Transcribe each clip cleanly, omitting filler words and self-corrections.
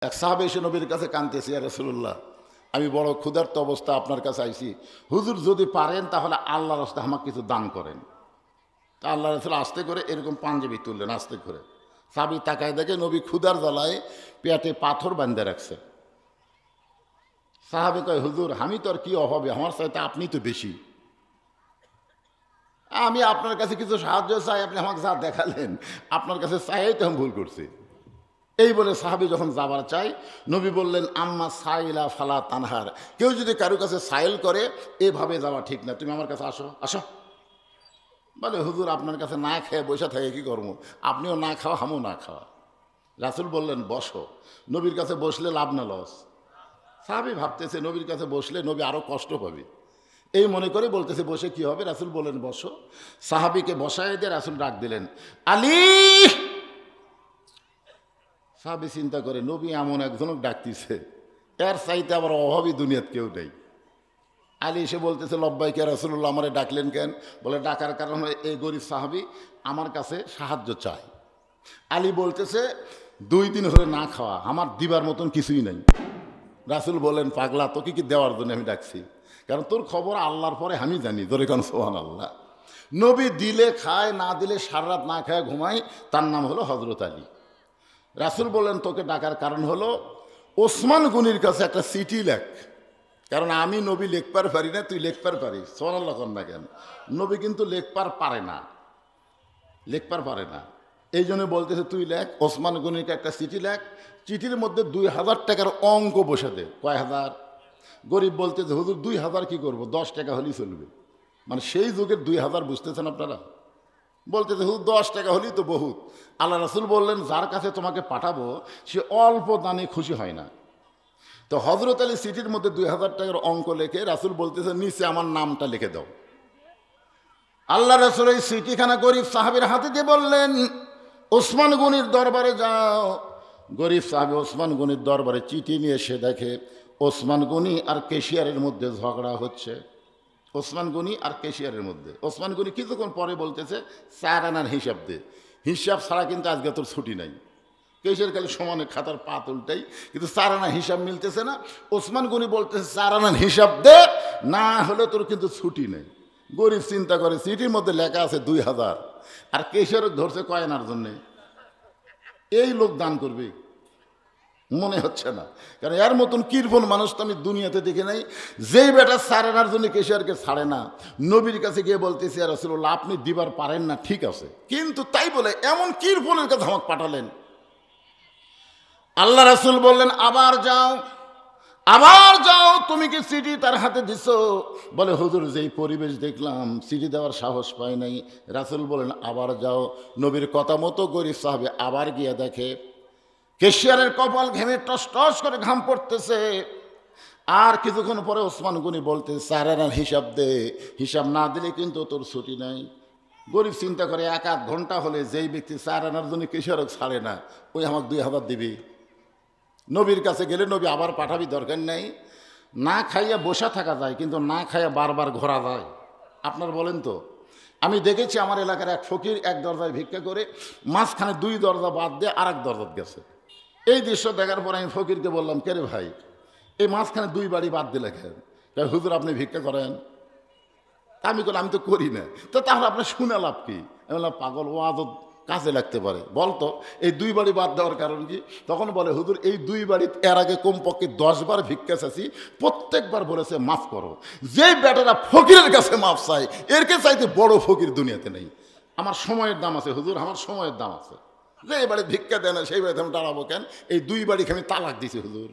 এক সাহাবে এসে নবীর কাছে কাঁদতেছে, ইয়া রাসূলুল্লাহ, আমি বড় ক্ষুধার্ত অবস্থা আপনার কাছে আইছি, হুজুর যদি পারেন তাহলে আল্লাহর রাস্তায় আমাকে কিছু দান করেন। তা আল্লাহ রাসূল আস্তে করে এরকম পাঞ্জাবি তুললেন আস্তে করে। সাহাবী তাকায় দেখে নবী ক্ষুধার জ্বালায় পেটে পাথর বাঁধে রাখছে। সাহাবী কয়, হুজুর আমি তো আর কি অভাবে, আমার চাইতে আপনি তো বেশি, আমি আপনার কাছে কিছু সাহায্য চাই, আপনি আমাকে যা দেখালেন আপনার কাছে চাই তো আমি ভুল করছি। এই বলে সাহাবী যখন যাবার চাই, নবী বললেন, আম্মা সাইলা ফালা তানহার, কেউ যদি কারো কাছে সাইল করে এভাবে যাওয়া ঠিক না, তুমি আমার কাছে আসো আসো। বলে, হুজুর আপনার কাছে না খেয়ে বসে থাকে কি করবো, আপনিও না খাওয়া আমিও না খাওয়া। রাসূল বললেন, বসো। নবীর কাছে বসলে লাভ না লস? সাহাবী ভাবতেছে নবীর কাছে বসলে নবী আরো কষ্ট পাবে, এই মনে করে বলতেছে বসে কি হবে। রাসূল বললেন, বসো। সাহাবীকে বসায় দিয়ে রাসূল ডাক দিলেন, আলী। সাহাবী চিন্তা করে, নবী এমন একজনক ডাকতেছে, এর চাইতে আবার অভাবী দুনিয়াত কেউ নেই। আলী এসে বলতেছে, লব্বাইক ইয়া রাসূলুল্লাহ, আমারে ডাকলেন কেন? বলে, ডাকার কারণ এই গরিব সাহাবী আমার কাছে সাহায্য চায়। আলী বলতেছে, 2 দিন হলে না খাওয়া, আমার দিবার মতন কিছুই নাই। রাসূল বলেন, পাগলা, তোকে কি দেওয়ার জন্য আমি ডাকছি? কারণ তোর খবর আল্লাহর পরে আমি জানি। ধরে কারণ সুবহানাল্লাহ। নবী দিলে খায়, না দিলে সারা রাত না খায় ঘুমায়, তার নাম হলো হযরত আলী। রাসূল বললেন, তোকে ডাকার কারণ হলো ওসমান গনির কাছে একটা চিঠি লেখ, কারণ আমি নবী লেখপার পারি না, তুই লেখপার পারিস। সুবহানাল্লাহ কর না কেন? নবী কিন্তু লেখপার পারে না, লেখপার পারে না, এই জন্য বলতেছে তুই লেখ, ওসমান গনিকে একটা চিঠি লেখ, চিঠির মধ্যে 2000 টাকার অঙ্ক বসে দে। কয় হাজার? গরিব বলতেছে, হুজুর 2000 কি করবো, 10 টাকা হলেই চলবে। মানে সেই যুগের 2000 বুঝতেছেন আপনারা? বলতেছে, হুজুর 10 টাকা হলেই তো বহুত। আল্লাহ রাসূল বললেন, যার কাছে তোমাকে পাঠাবো সে অল্প দানে খুশি হয় না। তো হযরত আলী চিঠির মধ্যে 2000 টাকার অঙ্ক লেখে, রাসূল বলতেছে, নিচে আমার নামটা লিখে দাও। আল্লাহ রাসূল এই চিঠিখানা গরিব সাহাবীর হাতে দিয়ে বললেন, ওসমান গনির দরবারে যাও। গরিব সাহাবী ওসমান গনির দরবারে চিঠি নিয়ে এসে দেখে ওসমান গনি আর কেশিয়ারের মধ্যে ঝগড়া হচ্ছে। ওসমান গনি আর কেশিয়ারের মধ্যে। ওসমান গনি কিছুক্ষণ পরে বলতেছে, 4 আনার হিসাব দে, হিসাব ছাড়া কিন্তু আজকে তোর ছুটি নাই। কেশিয়ার কালে সমানে খাতার পাত উল্টাই, কিন্তু 4 আনা হিসাব মিলতেছে না। ওসমান গনি বলতেছে, 4 আনার হিসাব দে, না হলে তোর কিন্তু ছুটি নেই। গরিব চিন্তা করে, চিঠির মধ্যে লেখা আছে 2000, আর কেশিয়ার ধরছে কয় আনার জন্যে। এই লোক দান করবে মনে হচ্ছে না, কারণ এর মতন কিরফন মানুষ তো আমি দুনিয়াতে দেখে নাই। যেই বেটা 4 আনার জন্য কেশিয়ারকে ছাড়ে না, নবীর কাছে গিয়ে বলতেছে, ইয়া রাসূলুল্লাহ, আপনি দিবার পারেন না ঠিক আছে, কিন্তু তাই বলে এমন কিরফনের কাছে আমাকে পাঠালেন। আল্লাহ রাসূল বললেন, আবার যাও, আবার যাও, তুমি কি চিঠি তার হাতে দিছো? বলে, হুজুর যেই পরিবেশ দেখলাম চিঠি দেওয়ার সাহস পাই নাই। রাসূল বলেন, আবার যাও। নবীর কথা মতো গরিব সাহাবী আবার গিয়ে দেখে কেশিয়ারের কপাল ঘেমে টস টস করে ঘাম পড়তেছে। আর কিছুক্ষণ পরে ওসমান গনি বলতে, 4 আনার হিসাব দে, হিসাব না দিলে কিন্তু তোর ছুটি নাই। গরিব চিন্তা করে, 1-8 ঘন্টা হলে যেই ব্যক্তি 4 আনার জন্য কেশিয়ারক ছাড়ে না, ওই আমাকে 2000 দিবি। নবীর কাছে গেলে নবী আবার পাঠাবি, দরকার নেই। না খাইয়া বসা থাকা যায়, কিন্তু না খাইয়া বারবার ঘোরা যায়। আপনার বলেন তো? আমি দেখেছি আমার এলাকার এক ফকির এক দরজায় ভিক্ষা করে মাঝখানে 2 দরজা বাদ দিয়ে আর এক দরজাত গেছে। এই দৃশ্য দেখার পর আমি ফকিরকে বললাম, কে রে ভাই, এই মাঝখানে 2 বাড়ি বাদ দিলে কেন? হুজুর আপনি ভিক্ষা করেন। আমি বললাম, আমি তো করি না। তো তাহলে আপনার শুনে লাভ কি? আমি বললাম, পাগল, ও আদত কাজে লাগতে পারে, বলতো এই 2 বাড়ি বাদ দেওয়ার কারণ কি? তখন বলে, হুজুর এই 2 বাড়ি এর আগে কমপক্ষে 10 বার ভিক্ষা চাচ্ছি, প্রত্যেকবার বলেছে মাফ করো। যে বেটারা ফকিরের কাছে মাফ চাই, এরকে চাইতে বড় ফকির দুনিয়াতে নেই। আমার সময়ের দাম আছে হুজুর, আমার সময়ের দাম আছে। যে এই বাড়ি ভিক্ষা দেয় না সেই বাড়িতে আমি দাঁড়াবো কেন? এই 2 বাড়িকে আমি তালাক দিছি হুজুর।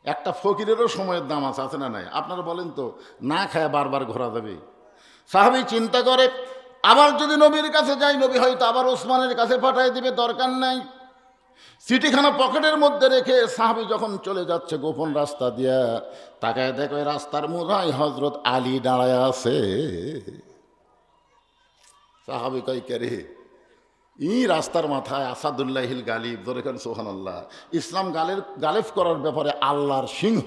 একটা ফকিরেরও সময়ের দাম আছে, আছে না নাই? আপনারা বলেন তো, না খায় বারবার ঘোরা যাবে? সাহাবী চিন্তা করে, আবার যদি নবীর কাছে যাই, নবী হয়তো আবার ওসমানের কাছে পাঠিয়ে দিবে, দরকার নাই। চিঠিখানা পকেটের মধ্যে রেখে সাহাবী যখন চলে যাচ্ছে গোপন রাস্তা দিয়া, তাকায় দেখো রাস্তার মোড়ায় হযরত আলী দাঁড়ায় আছে। সাহাবী কয়, কে রে? এই রাস্তার মাথায় আসাদুল্লাহিল গালিব, ধরে কেন সুবহানাল্লাহ। ইসলাম গালেব করার ব্যাপারে আল্লাহর সিংহ।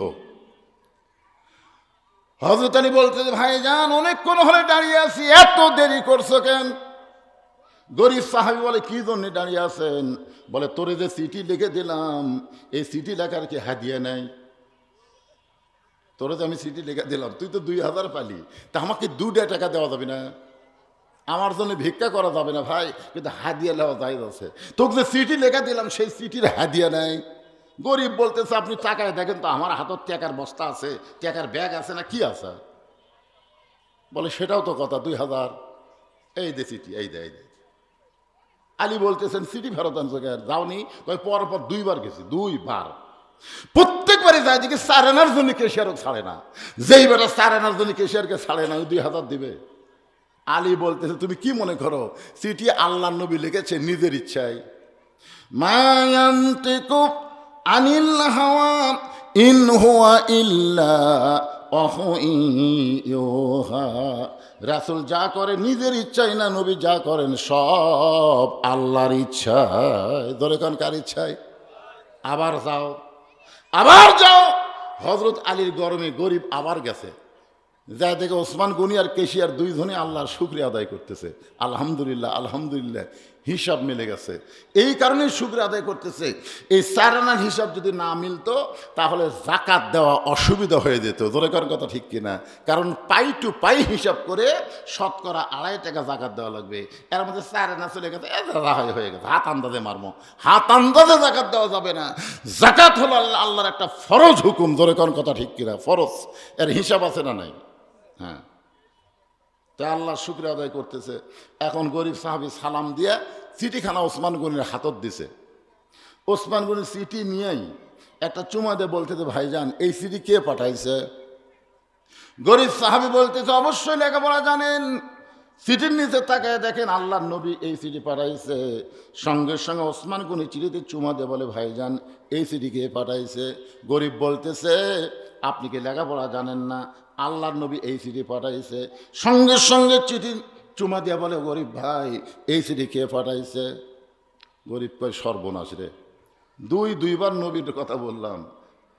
হযরত আলী বলতে, ভাইজান অনেকক্ষণ হলে দাঁড়িয়ে আছি, এত দেরি করছো কেন? গরিব সাহাবী বলে কি জন্য দাঁড়িয়ে আছেন? বলে তোরে যে চিঠি লিখে দিলাম এই চিঠি লেখার কি হাদিয়া নাই? তোরে যে আমি চিঠি লিখে দিলাম তুই তো 2000 পালি, তা আমাকে 2 টাকা দেওয়া যাবে না? আমার জন্য ভিক্ষা করা যাবে না ভাই, কিন্তু হাদিয়া নেওয়া যায় আছে। তোকে যে চিঠি লেখা দিলাম সেই চিঠির হাদিয়া নাই। গরিব বলতেছে আপনি টাকায় দেখেন তো আমার হাতত টাকার বস্তা আছে, টাকার ব্যাগ আছে না কি আছে? বলে সেটাও তো কথা, 2000 এই দে চিঠি, এই দে এই দে। আলী বলতেছেন চিঠি ফেরত আনছো কেন? যাওনি? পর 2বার গেছি, 2বার। প্রত্যেকবারই যায় দিকে 4 আনার জন্য কেশিয়ারও ছাড়ে না। যেই বেটা 4 আনার জন্য কেশিয়ারকে ছাড়ে না, ওই 2000 দিবে। আলী বলতেছে তুমি কি মনে করো চিঠি আল্লাহ নবী লিখেছে নিজের ইচ্ছায়? মায়ান্তিকু আনিল হাওয়া ইন হুয়া ইল্লা ওয়াহয়ুহা। রাসূল যা করে নিজের ইচ্ছায় না, নবী যা করেন সব আল্লাহর ইচ্ছায়। ধরে কোন কার ইচ্ছায়? আবার যাও, আবার যাও। হযরত আলীর গরমে গরিব আবার গেছে, যা দেখে ওসমান গনি আর কেশিয়ার 2 জনে আল্লাহর শুকরিয়া আদায় করতেছে। আলহামদুলিল্লাহ আলহামদুলিল্লাহ, হিসাব মিলে গেছে। এই কারণেই শুকরিয়া আদায় করতেছে। এই 4 আনার হিসাব যদি না মিলতো তাহলে জাকাত দেওয়া অসুবিধা হয়ে যেত। জোরে করার কথা ঠিক কিনা? কারণ পাই টু পাই হিসাব করে শতকরা 2.5 টাকা জাকাত দেওয়া লাগবে। এর মধ্যে 4 আনা চলে গেছে, হয়ে গেছে, হাত আন্দাজে মারমো। হাত আন্দাজে জাকাত দেওয়া যাবে না। জাকাত হলো আল্লাহর একটা ফরজ হুকুম। জোরে করার কথা ঠিক কিনা? ফরজ, এর হিসাব আছে না নাই? হ্যাঁ, তা আল্লাহ শুকরিয়া আদায় করতেছে। এখন গরিব সাহাবী সালাম দিয়া চিঠিখানা ওসমান গনির হাতত দিছে। ওসমান গনি চিঠি নিয়েই একটা চুমা দিয়ে বলতেছে ভাইজান এই চিঠি কে পাঠাইছে? গরিব সাহাবী বলতেছে অবশ্যই লেখাপড়া জানেন। চিঠির নিচে তাকায় দেখেন আল্লাহর নবী এই চিঠি পাঠাইছে। সঙ্গে সঙ্গে ওসমান গনি চিঠিতে চুমা দিয়ে বলে ভাইজান এই চিঠি কে পাঠাইছে? গরিব বলতেছে আপনি কি লেখাপড়া জানেন না? আল্লাহর নবী এই চিঠি পাঠাইছে। সঙ্গে সঙ্গে চিঠি চুমা দিয়া বলে গরিব ভাই এই চিঠি কে পাঠাইছে? গরিব কয় সর্বনাশ রে, 2বার নবীর কথা বললাম,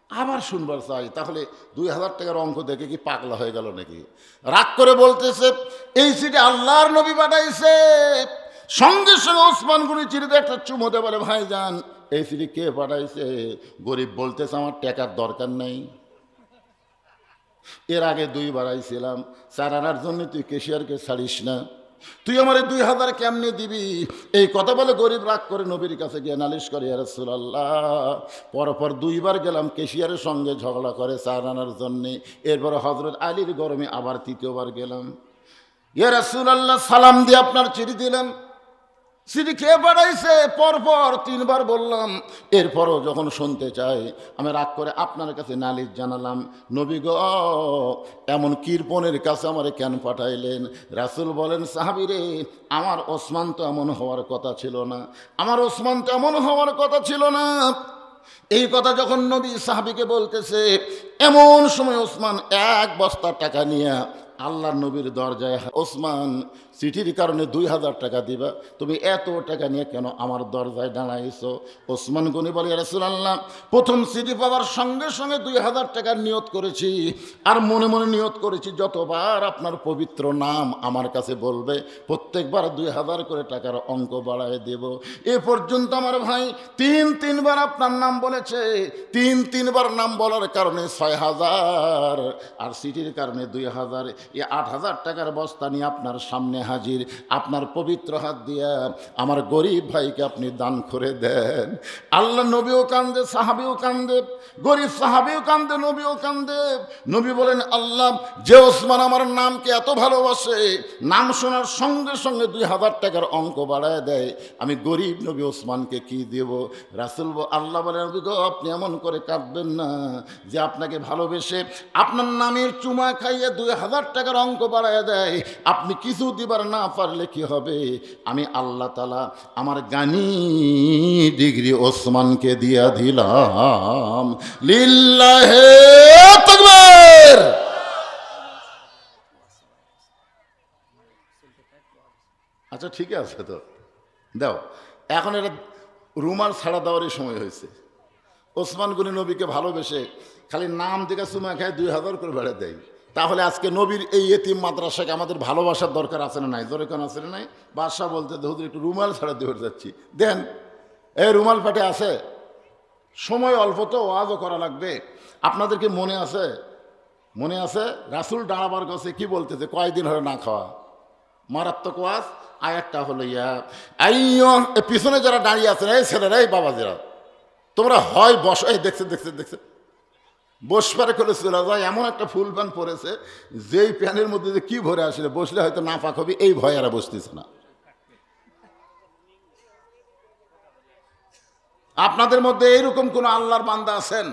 আবার শুনবার চাই। তাহলে 2000 টাকার অঙ্ক দেখে কি পাগলা হয়ে গেল নাকি? রাগ করে বলতেছে এই চিঠি আল্লাহর নবী পাঠাইছে। সঙ্গে সঙ্গে ওসমান গনি চিঠিতে একটা চুমো দিয়ে বলে ভাইজান এই চিঠি কে পাঠাইছে? গরিব বলতেছে আমার টাকার দরকার নাই, এর আগে 2বার আইছিলাম, 4 আনার জন্য তুই কেশিয়ারকে ছাড়িস না, তুই আমার 2000 কেমনে দিবি? এই কথা বলে গরিব রাগ করে নবীর কাছে গিয়ে নালিশ করে ইয়া রাসূলুল্লাহ পরপর 2বার গেলাম, কেশিয়ারের সঙ্গে ঝগড়া করে 4 আনার জন্যে। এরপরে হযরত আলীর গরমে আবার 3য়বার গেলাম, ইয়া রাসূলুল্লাহ সালাম দিয়ে আপনার চিঠি দিলাম, চিঠি খেয়ে পাঠাইছে? পরপর 3বার বললাম। এরপরও যখন শুনতে চাই আমি রাগ করে আপনার কাছে নালিশ জানালাম, নবী গো এমন কৃপণের কাছে আমারে কেন পাঠাইলেন? রাসূল বলেন সাহাবী রে আমার ওসমান তো এমন হওয়ার কথা ছিল না, আমার ওসমান তো এমন হওয়ার কথা ছিল না। এই কথা যখন নবী সাহাবীকে বলতেছে এমন সময় ওসমান 1 বস্তা টাকা নিয়ে আল্লাহর নবীর দরজায়, ওসমান চিঠির কারণে 2000 টাকা দিবা, তুমি এত টাকা নিয়ে কেন আমার দরজায় দাঁড়াইছো? ওসমান গনি বলে ইয়া রাসূলুল্লাহ প্রথম চিঠি পাওয়ার সঙ্গে সঙ্গে 2000 টাকার নিয়ত করেছি, আর মনে মনে নিয়ত করেছি যতবার আপনার পবিত্র নাম আমার কাছে বলবে প্রত্যেকবার 2000 করে টাকার অঙ্ক বাড়ায় দেব। এ পর্যন্ত আমার ভাই 3বার আপনার নাম বলেছে, 3বার নাম বলার কারণে 6000, আর চিঠির কারণে 2000, এই 8000 টাকার বস্তা নিয়ে আপনার সামনে হাজির। আপনার পবিত্র হাত দিয়া আমার গরিব ভাইকে আপনি দান করে দেন। আল্লাহ নবীও কান্দে, সাহাবীও কান্দে, গরিব সাহাবীও কান্দে, নবীও কান্দে। নবী বলেন আল্লাহ যে ওসমান আমার নামকে এত ভালোবাসে, নাম শোনার সঙ্গে সঙ্গে 2000 টাকার অঙ্ক বাড়ায় দেয়, আমি গরিব নবী ওসমানকে কি দেব? রাসূল আল্লাহ বলেন নবী গো আপনি এমন করে কাঁদবেন না, যে আপনাকে ভালোবেসে আপনার নামের চুমা খাইয়ে 2000 টাকার অঙ্ক বাড়ায় দেয়, আপনি কিছু দিবার না পারলে কি হবে? আমি আল্লাহ তাআলা আমার গানি ডিগ্রি ওসমানকে দিয়া দিলাম। লিল্লাহে তাকবীর। আচ্ছা ঠিক আছে তো দাও, এখন এটা রুমাল ছাড়া দেওয়ারই সময় হয়েছে। ওসমান গনি নবীকে ভালোবেসে খালি নাম থেকে চুমা খায় 2000 করে বেড়ে দেয়, তাহলে আজকে নবীর এই এতিম মাদ্রাসাকে আমাদের ভালোবাসার দরকার আছে না নাই? জোরে কেন আছে না নাই? বাদশাহ বলতে হুজুর একটু রুমাল ছাড়া দিয়ে যাচ্ছি, দেন। এই রুমাল পেটে আছে, সময় অল্প তো, ওয়াজও করা লাগবে। আপনাদেরকে মনে আছে? মনে আছে রাসূল দাঁড়াবার কাছে কি বলতেছে? কয়দিন হলো না খাওয়া, মারাত্মক ওয়াজ। আয়াতটা হলো পিছনে যারা দাঁড়িয়ে আছেন, এই ছেলেরা, এই বাবাজিরা, তোমরা হয় বসো। এই দেখছে দেখছে দেখছে, বসপারে করে চলে যায়। এমন একটা ফুল প্যান পরেছে, যেই প্যানের মধ্যে যে কি ভরে আসলে বসলে হয়তো নাপাক হবে, এই ভয় এরা বসতেছে না। আপনাদের মধ্যে এইরকম কোন আল্লাহর বান্দা আছেন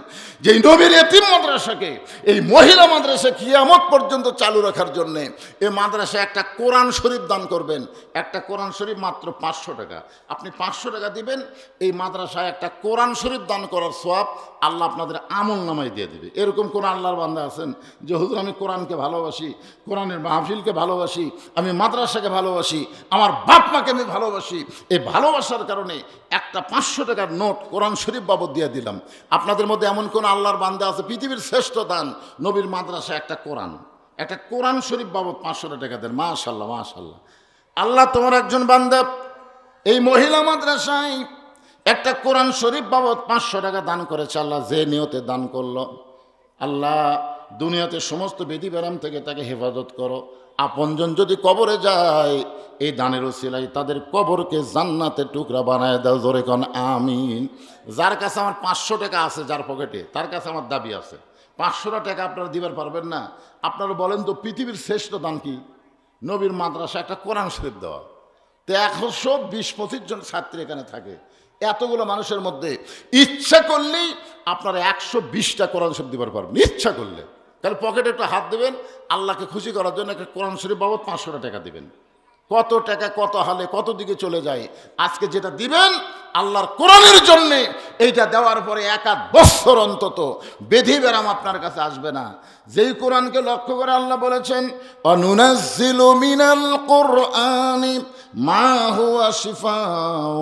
যে নবীর এতিম মাদ্রাসাকে, এই মহিলা মাদ্রাসা কিয়ামত পর্যন্ত চালু রাখার জন্য এই মাদ্রাসায় একটা কোরআন শরীফ দান করবেন? একটা কোরআন শরীফ মাত্র 500 টাকা। আপনি 500 টাকা দিবেন, এই মাদ্রাসায় একটা কোরআন শরীফ দান করার সওয়াব আল্লাহ আপনাদের আমল নামায় দিয়ে দেবে। এরকম কোন আল্লাহর বান্দা আছেন যে হুজুর আমি কোরআনকে ভালোবাসি, কোরআনের মাহফিলকে ভালোবাসি, আমি মাদ্রাসাকে ভালোবাসি, আমার বাপ মাকে আমি ভালোবাসি, এই ভালোবাসার কারণে একটা 500 টাকার নোট কোরআন শরীফ বাবদ দিয়ে দিলাম? আপনাদের মধ্যে এমন কোন আল্লাহর বান্দা আছে? পৃথিবীর শ্রেষ্ঠ দান নবীর মাদ্রাসা একটা কোরআন শরীফ বাবদ 500 টাকা দেন। মাশাআল্লাহ, মাশাআল্লাহ। আল্লাহ তোমার একজন বান্দা এই মহিলা মাদ্রাসায় একটা কোরআন শরীফ বাবদ 500 টাকা দান করেছে। আল্লাহ যে নিয়তে দান করলো, আল্লাহ দুনিয়াতে সমস্ত ব্যাধি ব্যারাম থেকে তাকে হেফাজত করো। আপনজন যদি কবরে যায়, এই দানের ওসিলায় তাদের কবরকে জান্নাতের টুকরা বানায় দাও। জোরে কোন আমিন। যার কাছে আমার 500 টাকা আছে, যার পকেটে, তার কাছে আমার দাবি আছে। 500 টাকা আপনারা দিবার পারবেন না? আপনারা বলেন তো পৃথিবীর শ্রেষ্ঠ দান কি? নবীর মাদ্রাসা একটা কোরআন শরীফ দেওয়া। তো 120-25 জন ছাত্রী এখানে থাকে, এতগুলো মানুষের মধ্যে ইচ্ছা করলেই আপনারা 120টা কোরআন শরীফ দিবার পারবেন, ইচ্ছা করলে। তাহলে পকেটে একটু হাত দেবেন, আল্লাহকে খুশি করার জন্য একটা কোরআন শরীফ বাবদ 500 টাকা দিবেন। কত টাকা কত হালে কত দিকে চলে যায়। আজকে যেটা দিবেন আল্লাহর কোরআনের জন্য, এইটা দেওয়ার পরে 1 বছর অন্তত বেধি ব্যারাম আপনার কাছে আসবে না। যেই কোরআনকে লক্ষ্য করে আল্লাহ বলেছেন, অনুনাজ্জিলু মিনাল কুরআনি মা হুয়া শিফাউ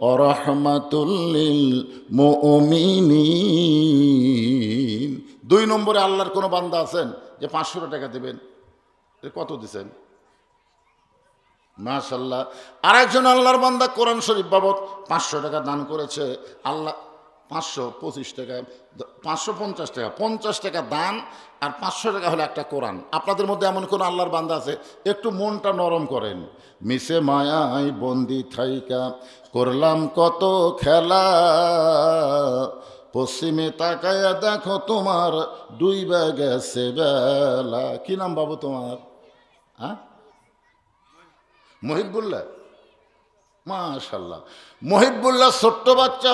ওয়া রাহমাতুল লিল মুমিনিন। 2 নম্বরে আল্লাহর কোনো বান্দা আছেন যে 500 টাকা দেবেন? কত দিছেন? মাশাআল্লাহ। আরেকজন আল্লাহর বান্দা কোরআন শরীফ বাবদ 500 টাকা দান করেছে। আল্লাহ 525 টাকা, 550 টাকা, 50 টাকা দান, আর 500 টাকা হলো একটা কোরআন। আপনাদের মধ্যে এমন কোন আল্লাহর বান্দা আছে? একটু মনটা নরম করেন। মিশে মায়ায় বন্দি থাইকা করলাম কত খেলা, পশ্চিমে তাকায়া দেখো তোমার ডুইবা গেছে বেলা। কি নাম বাবু তোমার? হ্যাঁ, মহিবুল্লাহ। মাশাআল্লাহ, মহিবুল্লাহ ছোট্ট বাচ্চা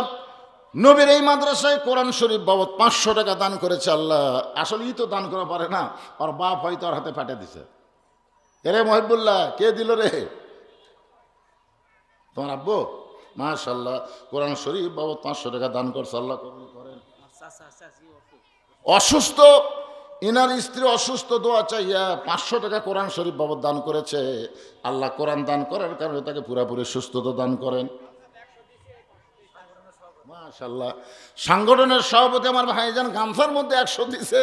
নবীর এই মাদ্রাসায় কোরআন শরীফ বাবদ 500 টাকা দান করেছে। আল্লাহ আসলেই তো দান করা পারে না, আর বাপ হয়তো ওর হাতে পাঠিয়ে দিছে। এরে মহিবুল্লাহ, কে দিল রে? তোমার আব্বু? মাশাআল্লাহ, কোরআন শরীফ বাবদ 500 টাকা দান করছে। আল্লাহ কবুল করেন। অসুস্থ, ইনার স্ত্রী অসুস্থ, দোয়া চাইয়া 500 টাকা কোরআন শরীফ বাবদ দান করেছে। আল্লাহ কোরআন দান করার কারণে তাকে পুরাপুরি সুস্থতা দান করেন। মাশাআল্লাহ। সংগঠনের সভাপতি আমার ভাইজান গামছার মধ্যে 100 দিছে,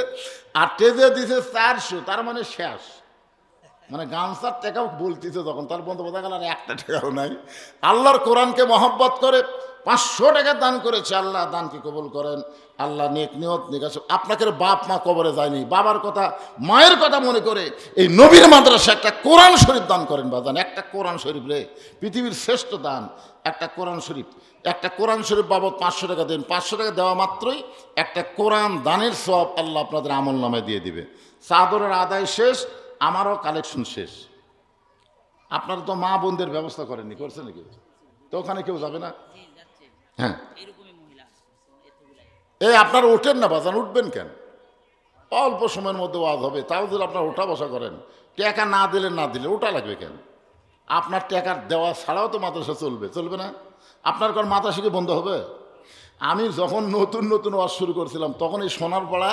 আর টেজে দিছে 400। তার মানে শেষ, মানে গামছার টাকাও বলতেছে যখন, তার বন্ধু বোঝা গেল আর 1 টাকাও নাই। আল্লাহর কোরআনকে মহব্বত করে 500 টাকা দান করেছে। আল্লাহ দানকে কবুল করেন। আল্লাহ নেক নিয়ত নিকাশ। আপনাকে বাপ মা কবরে যায়নি, বাবার কথা মায়ের কথা মনে করে এই নবীর মাদ্রাসা একটা কোরআন শরীফ দান করেন। বাজান একটা কোরআন শরীফ রে, পৃথিবীর শ্রেষ্ঠ দান একটা কোরআন শরীফ। একটা কোরআন শরীফ বাবদ 500 টাকা দেন। 500 টাকা দেওয়া মাত্রই একটা কোরআন দানের সওয়াব আল্লাহ আপনাদের আমল নামায় দিয়ে দিবে। চাদরের আদায় শেষ, আমারও কালেকশন শেষ। আপনারা তো মা বোনদের ব্যবস্থা করেননি, করছে নাকি? তো ওখানে কেউ যাবে না? হ্যাঁ, এই আপনারা ওঠেন না বাজান, উঠবেন কেন? অল্প সময়ের মধ্যে ওয়াজ হবে, তাও যদি আপনারা ওঠা বসা করেন, টাকা না দিলে ওটা লাগবে কেন? আপনার টাকার দেওয়া ছাড়াও তো মাদ্রাসা চলবে না? আপনার কোন মাদ্রাসা কি বন্ধ হবে? আমি যখন নতুন নতুন ওয়াজ শুরু করছিলাম তখন এই সোনারপাড়া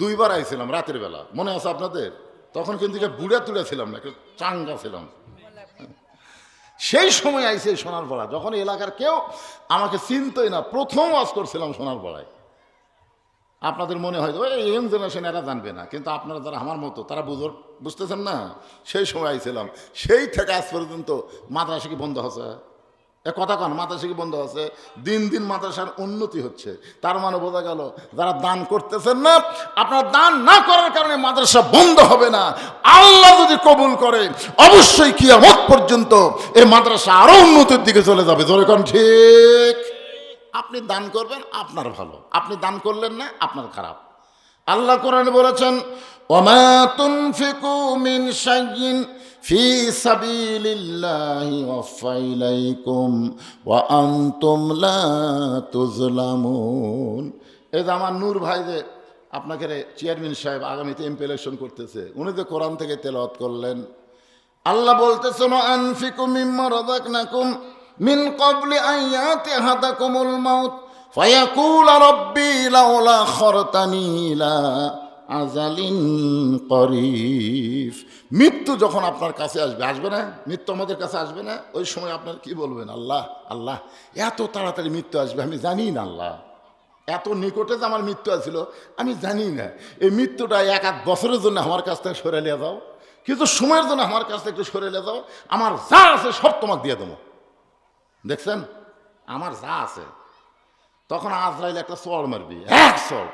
2 বার আইছিলাম রাতের বেলা, মনে আছে আপনাদের? তখন কিন্তু বুড়া তুড়া ছিলাম না, একটু চাঙ্গা ছিলাম। সেই সময় আইছে সোনারপাড়া, যখন এলাকার কেউ আমাকে চিনতই না, প্রথম ওয়াজ করছিলাম সোনারপাড়ায়। আপনাদের মনে হয় ওই ইয়ং জেনারেশন এরা জানবে না, কিন্তু আপনারা যারা আমার মতো তারা বুঝতেছেন না। সেই সময় আইছিলাম, সেই থেকে আজ পর্যন্ত মাদ্রাসা কি বন্ধ হচ্ছে? এ কথা কন, মাদ্রাসা কি বন্ধ হচ্ছে? দিন দিন মাদ্রাসার উন্নতি হচ্ছে। তার মানে বোঝা গেল যারা দান করতেছেন না, আপনারা দান না করার কারণে মাদ্রাসা বন্ধ হবে না। আল্লাহ যদি কবুল করে অবশ্যই কিয়ামত পর্যন্ত এই মাদ্রাসা আরো উন্নতির দিকে চলে যাবে। জোরে কোন ঠিক? আপনি দান করবেন আপনার ভালো, আপনি দান করলেন না আপনার খারাপ। আল্লাহ কোরআনে বলেছেন, ওমা তুনফিকু মিন শাইইন ফি সাবিলিল্লাহি ওয়াফা ইলাইকুম ওয়া আনতুম লা তুজলামুন। এই যে আমার নূর ভাই যে আপনাকে চেয়ারম্যান সাহেব আগামীতে এমপি ইলেকশন করতেছে, উনি যে কোরআন থেকে তেলাওয়াত করলেন, আল্লাহ বলতেছেন আনফিকু মিম্মা রাযাকনাকুম মিন ক্বাবলি আন ইয়াতিহাদাকুমুল মাউত ফায়াকুল রাব্বি লাউলা আখারতানি ইলা আজালিন করিব। মৃত্যু যখন আপনার কাছে আসবে, আসবে না? মৃত্যু আমাদের কাছে আসবে না? ওই সময় আপনার কি বলবেন? আল্লাহ আল্লাহ, এত তাড়াতাড়ি মৃত্যু আসবে আমি জানি না। আল্লাহ, এত নিকটে যে আমার মৃত্যু আসছিল আমি জানি না। এই মৃত্যুটা এক বছরের জন্য আমার কাছ থেকে সরে নিয়ে যাও, কিন্তু সময়ের জন্য আমার কাছ থেকে একটু সরে নিয়ে যাও, আমার যা আছে সব তোমাকে দিয়ে দেবো। দেখছেন, আমার যা আছে। তখন আজরাইল একটা চড় মারবি, এক চড়।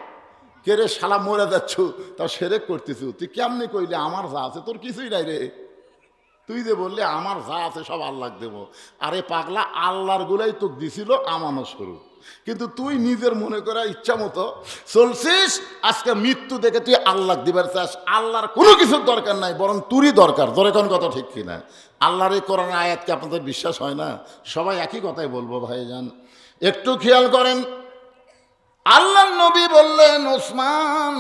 কে রে শালা মরে যাচ্ছ, তাও সেরেক করতেছ, তুই কেমনি কইলে আমার যা আছে? তোর কিছুই নাই রে, তুই যে বললি আমার যা আছে সব আল্লাহ দেবো। আরে পাগলা, আল্লাহর গুলাই তোকে দিছিল আমানত স্বরূপ, কিন্তু তুই নিজের মনে করা ইচ্ছা মতো চলছিস। আজকে মৃত্যু দেখে তুই আল্লাহ দিবার চাস। আল্লাহর কোনো কিছুর দরকার নাই, বরং তুরই দরকার। ধরে কোন কথা ঠিক কিনা? আল্লাহর এই কোরআন আয়াতকে আপনাদের বিশ্বাস হয় না? সবাই একই কথাই বলবো ভাইজান, একটু খেয়াল করেন। আল্লাহ নবী বললেন, ওসমান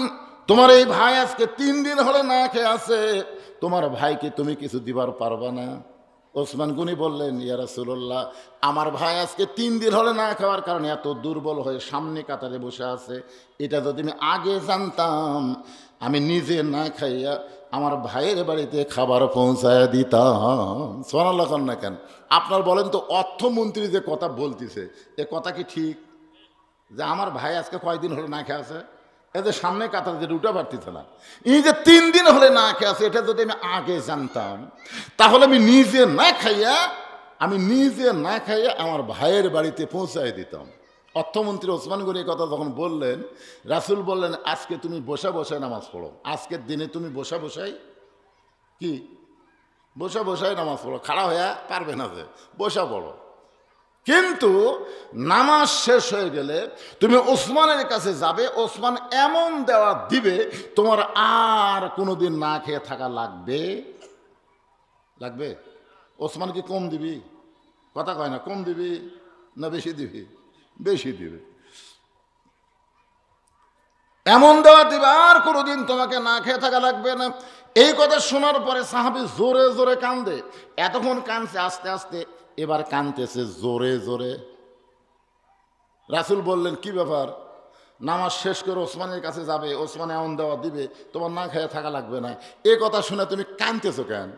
তোমার এই ভাই আজকে 3 দিন হলে না খেয়ে আছে, তোমার ভাইকে তুমি কিছু দিবার পারবা না? ওসমান গনি বললেন, ইয়া রাসূলুল্লাহ, আমার ভাই আজকে 3 দিন হলে না খাওয়ার কারণে এত দুর্বল হয়ে সামনে কাতারে বসে আছে, এটা যদি আমি আগে জানতাম আমি নিজে না খাইয়া আমার ভাইয়ের বাড়িতে খাবার পৌঁছায় দিতাম। সুবহানাল্লাহ না কেন? আপনার বলেন তো, অর্থমন্ত্রী যে কথা বলতেছে এ কথা কি ঠিক? যে আমার ভাই আজকে কয়দিন হলে না খেয়ে আছে, এদের সামনে কাতার যে উঠা পারতেছে না, এই যে 3 দিন হলে না খেয়ে আছে, এটা যদি আমি আগে জানতাম তাহলে আমি নিজে না খাইয়া আমার ভাইয়ের বাড়িতে পৌঁছায় দিতাম। অর্থমন্ত্রী ওসমান গনি কথা যখন বললেন, রাসূল বললেন, আজকে তুমি বসা বসায় নামাজ পড়ো। আজকের দিনে তুমি বসা বসাই নামাজ পড়ো, খাড়া হইয়া পারবে না, যে বসা পড়ো। কিন্তু নামাজ শেষ হয়ে গেলে তুমি ওসমানের কাছে যাবে, ওসমান এমন দেওয়া দিবে তোমার আর কোনোদিন না খেয়ে থাকা লাগবে? ওসমান কি কম দিবি? কথা কয় না, কম দিবি না বেশি দিবি? বেশি দিবে। এমন দেওয়া দিবে আর কোনোদিন তোমাকে না খেয়ে থাকা লাগবে না। এই কথা শোনার পরে সাহাবী জোরে জোরে কান্দে। এতক্ষণ কাঁদছে আস্তে আস্তে, এবার কাঁদতেছে জোরে জোরে। রাসূল বললেন, কি ব্যাপার? নামাজ শেষ করে ওসমানের কাছে যাবে, ওসমান এমন দেওয়া দিবে তোমার না খেয়ে থাকা লাগবে না, এ কথা শুনে তুমি কাঁদতেছো কেন?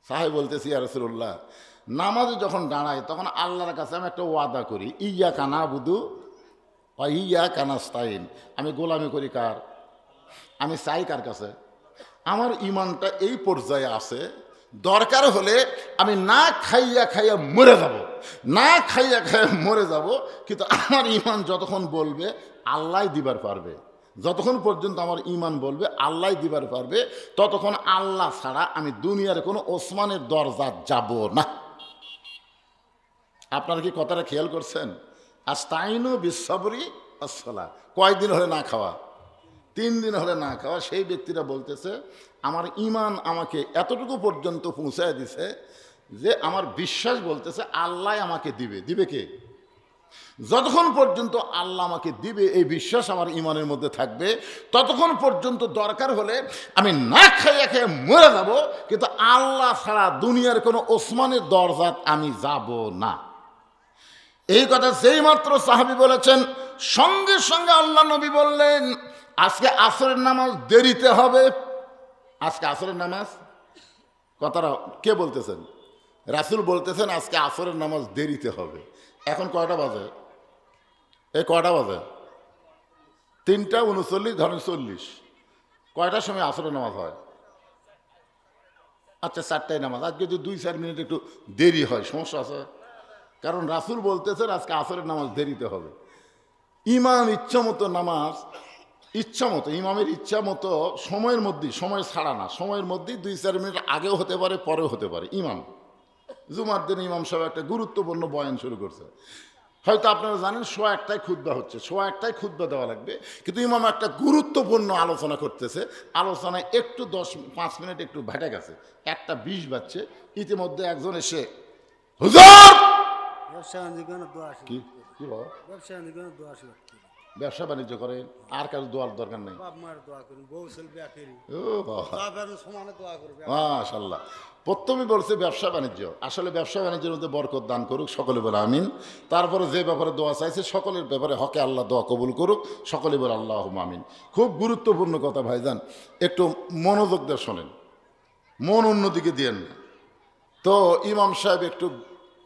সাহেব বলতেছি, ইয়া রাসূলুল্লাহ, নামাজে যখন দাঁড়াই তখন আল্লাহর কাছে আমি একটা ওয়াদা করি, ইয়্যাকা না'বুদু ওয়া ইয়্যাকা নাস্তাইন। আমি গোলামি করি কার? আমি চাই কার কাছে? আমার ইমানটা এই পর্যায়ে আছে, দরকার হলে আমি না খাইয়া মরে যাব, কিন্তু আমার ইমান যতক্ষণ বলবে আল্লাহ দিবার পারবে, যতক্ষণ পর্যন্ত আমার ইমান বলবে আল্লাহ দিবার পারবে, ততক্ষণ আল্লাহ ছাড়া আমি দুনিয়ার কোনো ওসমানের দরজা যাব না। আপনারা কি কথাটা খেয়াল করছেন? আস্তাইনু বিসসবরি ওয়াসসালাহ। কয়দিন হলে না খাওয়া? 3 দিন হলে না খাওয়া। সেই ব্যক্তিরা বলতেছে, আমার ইমান আমাকে এতটুকু পর্যন্ত পৌঁছায় দিছে যে আমার বিশ্বাস বলতেছে আল্লাহ আমাকে দিবে কে? যতক্ষণ পর্যন্ত আল্লাহ আমাকে দিবে এই বিশ্বাস আমার ইমানের মধ্যে থাকবে, ততক্ষণ পর্যন্ত দরকার হলে আমি না খাইয়া খেয়ে মরে যাব, কিন্তু আল্লাহ ছাড়া দুনিয়ার কোনো ওসমানের দরজাত আমি যাব না। এই কথা যেই মাত্র সাহাবী বলেছেন, সঙ্গে সঙ্গে আল্লাহ নবী বললেন, আজকে আসরের নামাজ দেরিতে হবে। আজকে আসরের নামাজ, কথাটা কে বলতেছেন? রাসূল বলতেছেন আজকে আসরের নামাজ দেরিতে হবে। এখন কয়টা বাজে? কয়টা বাজে? 3:39 ধরেন 40, কয়টার সময় আসরের নামাজ হয়? আচ্ছা 4টায় নামাজ। আজকে যদি 2-4 মিনিট একটু দেরি হয় সমস্যা আছে? কারণ রাসূল বলতেছেন আজকে আসরের নামাজ দেরিতে হবে। ইমাম ইচ্ছা মতো নামাজ, ইচ্ছা মতো, ইমামের ইচ্ছা মতো সময়ের মধ্যেই, সময় ছাড়া না, সময়ের মধ্যেই 2-4 মিনিট আগেও হতে পারে পরেও হতে পারে। ইমাম জুমার দিন ইমাম সাহেব একটা গুরুত্বপূর্ণ বয়ান শুরু করছে, হয়তো আপনারা জানেন 1:15 খুতবা হচ্ছে, 1:15 খুতবা দেওয়া লাগবে, কিন্তু ইমাম একটা গুরুত্বপূর্ণ আলোচনা করতেছে, আলোচনায় একটু 5 মিনিট একটু ভেটে গেছে, 1:20 বাজছে, ইতিমধ্যে একজন এসে হুজুর কি কি বল, ব্যবসা বাণিজ্য করেন, আর কারো দোয়ার দরকার নেই। মাশাআল্লাহ, প্রথমে বলছে ব্যবসা বাণিজ্য, আসলে ব্যবসা বাণিজ্যের মধ্যে বরকত দান করুক, সকলে বলে আমিন। তারপরে যে ব্যাপারে দোয়া চাইছে সকলের ব্যাপারে হকে আল্লাহ দোয়া কবুল করুক, সকলে বলে আল্লাহুম্মা আমিন। খুব গুরুত্বপূর্ণ কথা ভাইজান, একটু মনোযোগ দিয়ে শোনেন, মন অন্যদিকে দিয়েন না। তো ইমাম সাহেব একটু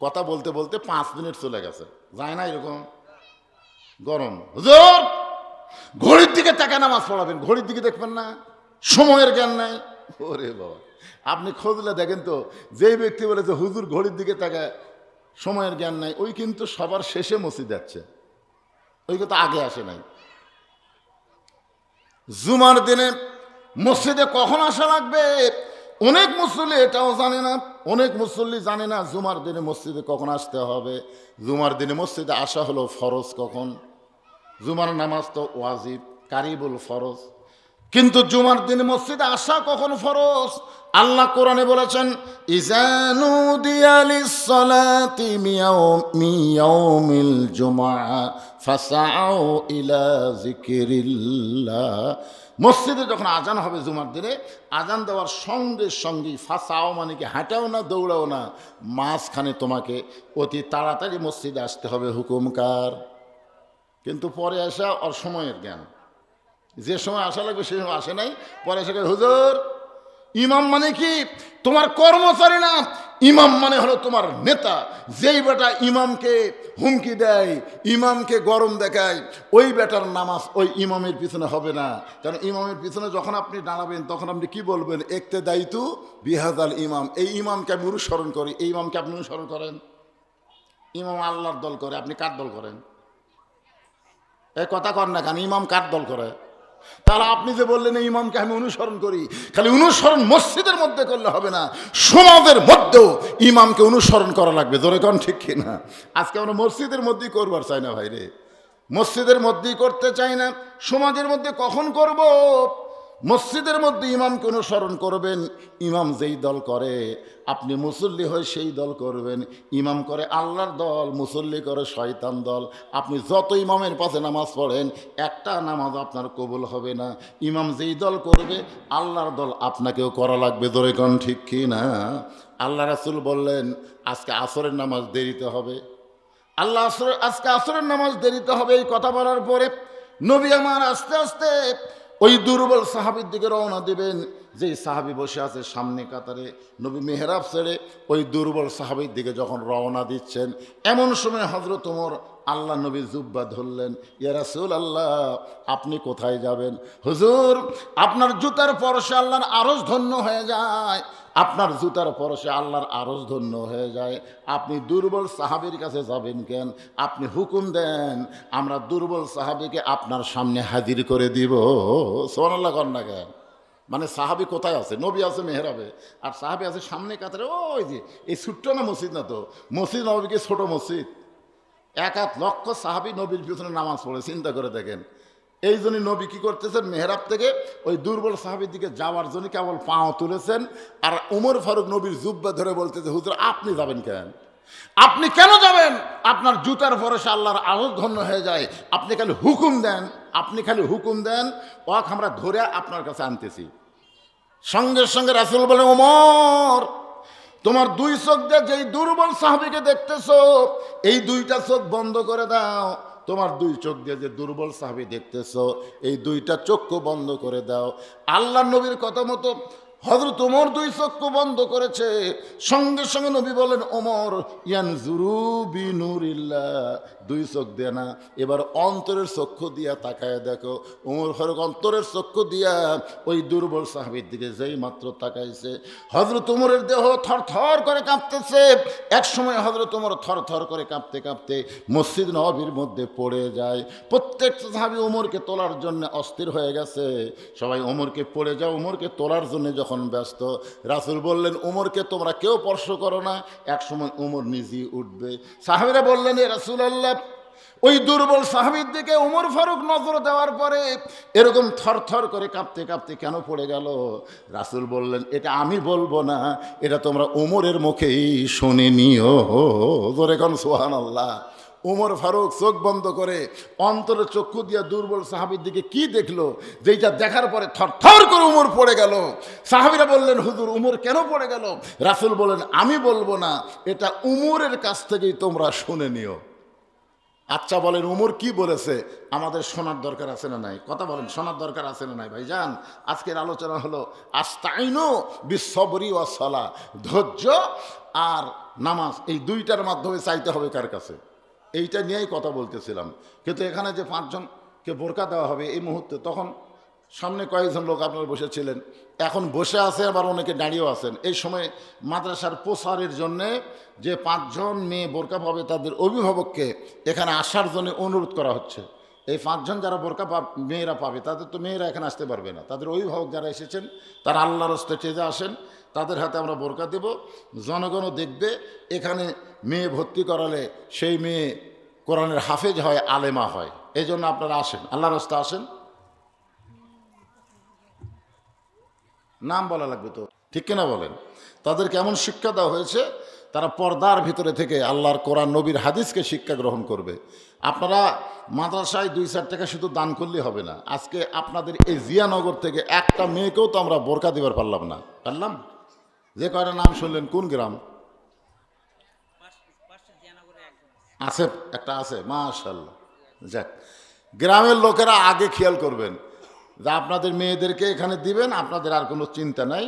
কথা বলতে বলতে 5 মিনিট চলে গেছে, যায় না এরকম গরম, হুজুর ঘড়ির দিকে তাকায় নামাজ পড়াবেন, ঘড়ির দিকে দেখবেন না, সময়ের জ্ঞান নাই। ওরে বাবা, আপনি খোঁজলে দেখেন তো, যেই ব্যক্তি বলেছে হুজুর ঘড়ির দিকে তাকায় সময়ের জ্ঞান নাই, ওই কিন্তু সবার শেষে মসজিদ যাচ্ছে, ওই কিন্তু আগে আসে নাই। জুমার দিনে মসজিদে কখন আসা লাগবে অনেক মুসল্লি এটাও জানে না, অনেক মুসল্লি জানে না জুমার দিনে মসজিদে কখন আসতে হবে। জুমার দিনে মসজিদে আসা হলো ফরজ কখন, জুমার নামাজ তো ওয়াজিব কারিবুল ফরজ, কিন্তু জুমার দিনে মসজিদে আসা কখন ফরজ? আল্লাহ কোরআনে বলেছেন ইজানু দিয়ালিস সালাতি মিয়াউমিল জুমআ ফাসাউ ইলা যিকরিল্লাহ। মসজিদে যখন আজান হবে জুমার দিনে, আজান দেওয়ার সঙ্গে সঙ্গেই ফাসাও মানে কি হাঁটাও না দৌড়াও না, মাঝখানে তোমাকে অতি তাড়াতাড়ি মসজিদে আসতে হবে, হুকুমকার। কিন্তু পরে আসা ওর সময়ের জ্ঞান, যে সময় আসা লাগবে সে সময় আসে নাই, পরে এসে হুজুর ইমাম মানে কি তোমার কর্মচারী না, ইমাম মানে হলো তোমার নেতা। যেই বেটা ইমামকে হুমকি দেয়, ইমামকে গরম দেখায়, ওই বেটার নামাজ ওই ইমামের পিছনে হবে না। কারণ ইমামের পিছনে যখন আপনি দাঁড়াবেন তখন আপনি কি বলবেন, একতে দায়িত্ব বিহাজাল ইমাম, এই ইমামকে আমি অনুসরণ করি, এই ইমামকে আপনি অনুসরণ করেন। ইমাম আল্লাহর দল করে, আপনি কার দল করেন? এই কথা কর না কেন, ইমাম কার দল করে? তাহলে আপনি যে বললেন এই ইমামকে আমি অনুসরণ করি, খালি অনুসরণ মসজিদের মধ্যে করলে হবে না, সমাজের মধ্যেও ইমামকে অনুসরণ করা লাগবে। জোরে কোন ঠিক কিনা? আজকে আমরা মসজিদের মধ্যেই করবার চাই না ভাই রে, মসজিদের মধ্যেই করতে চাই না, সমাজের মধ্যে কখন করব? মসজিদের মধ্যে ইমামকে অনুসরণ করবেন, ইমাম যেই দল করে আপনি মুসল্লি হয়ে সেই দল করবেন। ইমাম করে আল্লাহর দল, মুসল্লি করে শয়তান দল। আপনি যত ইমামের পাশে নামাজ পড়েন একটা নামাজ আপনার কবুল হবে না। ইমাম যেই দল করবে আল্লাহর দল আপনাকেও করা লাগবে। ধরে কোন ঠিক কি না? আল্লাহ রাসূল বললেন আজকে আসরের নামাজ দেরিতে হবে, আজকে আসরের নামাজ দেরিতে হবে। এই কথা বলার পরে নবী আমার আস্তে আস্তে ওই দুর্বল সাহাবীর দিকে রওনা দিবেন, যেই সাহাবী বসে আছে সামনে কাতারে। নবী মেহরাব ছেড়ে ওই দুর্বল সাহাবীর দিকে যখন রওনা দিচ্ছেন, এমন সময় হযরত ওমর আল্লাহ নবী জুব্বা ধরলেন, ইয়া রাসূলুল্লাহ আপনি কোথায় যাবেন? হুজুর আপনার জুতার পরশে আল্লাহর আরশ ধন্য হয়ে যায়, আপনার জুতার পরশে আল্লাহর আরশ ধন্য হয়ে যায়, আপনি দুর্বল সাহাবীর কাছে যাবেন কেন? আপনি হুকুম দেন, আমরা দুর্বল সাহাবীকে আপনার সামনে হাজির করে দিব। সুবহানাল্লাহ কর না কেন? মানে সাহাবী কোথায় আছে? নবী আছে মেহরাবে, আর সাহাবী আছে সামনে কাতারে। ওই যে এই ছোট্ট না মসজিদ, না তো মসজিদ নবীকে ছোট মসজিদ, 1,00,000 সাহাবী নবীর পিছনে নামাজ পড়ে, চিন্তা করে দেখেন। এই জন্য নবী কি করতেছেন, মেহরাব থেকে ওই দুর্বল সাহাবীর দিকে যাওয়ার জন্য কেবল পাও তুলেছেন, আর ওমর ফারুক নবীর জুব্বা ধরে বলতেছে হুজুর আপনি যাবেন কেন? আপনি কেন যাবেন? আপনার জুতার ভরসা আল্লাহর আরশ ধন্য হয়ে যায়, আপনি খালি হুকুম দেন, আপনি খালি হুকুম দেন, ওয়াক আমরা ধরে আপনার কাছে আনতেছি। সঙ্গে সঙ্গে রাসূল বলে ওমর তোমার 2 চোখ দিয়ে যেই দুর্বল সাহাবীকে দেখতেছো এই 2টা চোখ বন্ধ করে দাও। তোমার 2 চোখ দিয়ে যে দুর্বল সাহাবী দেখতেছো এই 2টা চক্ষু বন্ধ করে দাও। আল্লাহ নবীর কথা মতো হযরত ওমর দুই চক্ষু বন্ধ করেছে, সঙ্গে সঙ্গে নবী বলেন, ওমর ইয়ানজুরু বিনুরিল্লাহ, দুই চোখ দিয়ে না, এবার অন্তরের চক্ষু দিয়া তাকায় দেখো। ওমর ফারুক অন্তরের চক্ষু দিয়া ওই দুর্বল সাহাবীর দিকে যেই মাত্র তাকাইছে, হযরত ওমরের দেহ থরথর করে কাঁপতেছে। এক সময় হযরত ওমর থরথর করে কাঁপতে কাঁপতে মসজিদ নববীর মধ্যে পড়ে যায়। প্রত্যেক সাহাবী ওমরকে তোলার জন্য অস্থির হয়ে গেছে, সবাই ওমরকে পড়ে যাও, ওমরকে তোলার জন্য যখন ব্যস্ত, রাসূল বললেন, ওমরকে তোমরা কেউ স্পর্শ করো না, এক সময় ওমর নিজেই উঠবে। সাহাবীরা বললেন, এ রাসূলুল্লাহ, ওই দুর্বল সাহাবীর দিকে ওমর ফারুক নজর দেওয়ার পরে এরকম থরথর করে কাঁপতে কাঁপতে কেন পড়ে গেল? রাসূল বললেন, এটা আমি বলবো না, এটা তোমরা ওমরের মুখেই শুনে নিও। জোরে কোন সুবহানাল্লাহ। ওমর ফারুক চোখ বন্ধ করে অন্তরের চক্ষু দিয়া দুর্বল সাহাবীর দিকে কি দেখলো, যেটা দেখার পরে থরথর করে ওমর পড়ে গেল। সাহাবীরা বললেন, হুজুর ওমর কেন পড়ে গেল? রাসূল বলেন, আমি বলবো না, এটা ওমরের কাছ থেকেই তোমরা শুনে নিও। আচ্ছা বলেন, ওমর কি বলেছে আমাদের শোনার দরকার আছে না নাই? কথা বলেন, শোনার দরকার আছে না নাই? ভাইজান, আজকের আলোচনা হলো আস্তাইনু বিসসবরি ওয়াস সালাহ, ধৈর্য আর নামাজ, এই দুইটার মাধ্যমে চাইতে হবে কার কাছে, এইটা নিয়েই কথা বলতেছিলাম। কিন্তু এখানে যে 5 জনকে বোরকা দেওয়া হবে এই মুহূর্তে, তখন সামনে কয়েকজন লোক আপনারা বসেছিলেন, এখন বসে আছে, আবার অনেকে দাঁড়িয়েও আছেন। এই সময় মাদ্রাসার প্রসারের জন্যে যে 5 জন মেয়ে বোরকা পাবে তাদের অভিভাবককে এখানে আসার জন্য অনুরোধ করা হচ্ছে। এই 5 জন যারা বোরকা মেয়েরা পাবে, তাদের তো মেয়েরা এখানে আসতে পারবে না, তাদের অভিভাবক যারা এসেছেন তারা আল্লাহর রাস্তে চেয়ে আসেন, তাদের হাতে আমরা বোরকা দেব। জনগণও দেখবে, এখানে মেয়ে ভর্তি করালে সেই মেয়ে কোরআনের হাফেজ হয়, আলেমা হয়। এই জন্য আপনারা আসেন, আল্লাহর রাস্তে আসেন। নাম বলা লাগবে তো, ঠিক কিনা বলেন? তাদের কেমন শিক্ষা দেওয়া হয়েছে, তারা পর্দার ভিতরে থেকে আল্লাহর কোরআন নবীর হাদিসকে শিক্ষা গ্রহণ করবে। আপনারা মাদ্রাসায় 2-4 টাকা শুধু দান করলেই হবে না। আজকে আপনাদের এই জিয়ানগর থেকে একটা মেয়েকেও তো আমরা বোরকা দিবার পারলাম না। পারলাম? যে কয়টা নাম শুনলেন, কোন গ্রাম আছে? একটা আছে, মাশাআল্লাহ। যাক, গ্রামের লোকেরা আগে খেয়াল করবেন যে আপনাদের মেয়েদেরকে এখানে দিবেন, আপনাদের আর কোনো চিন্তা নাই।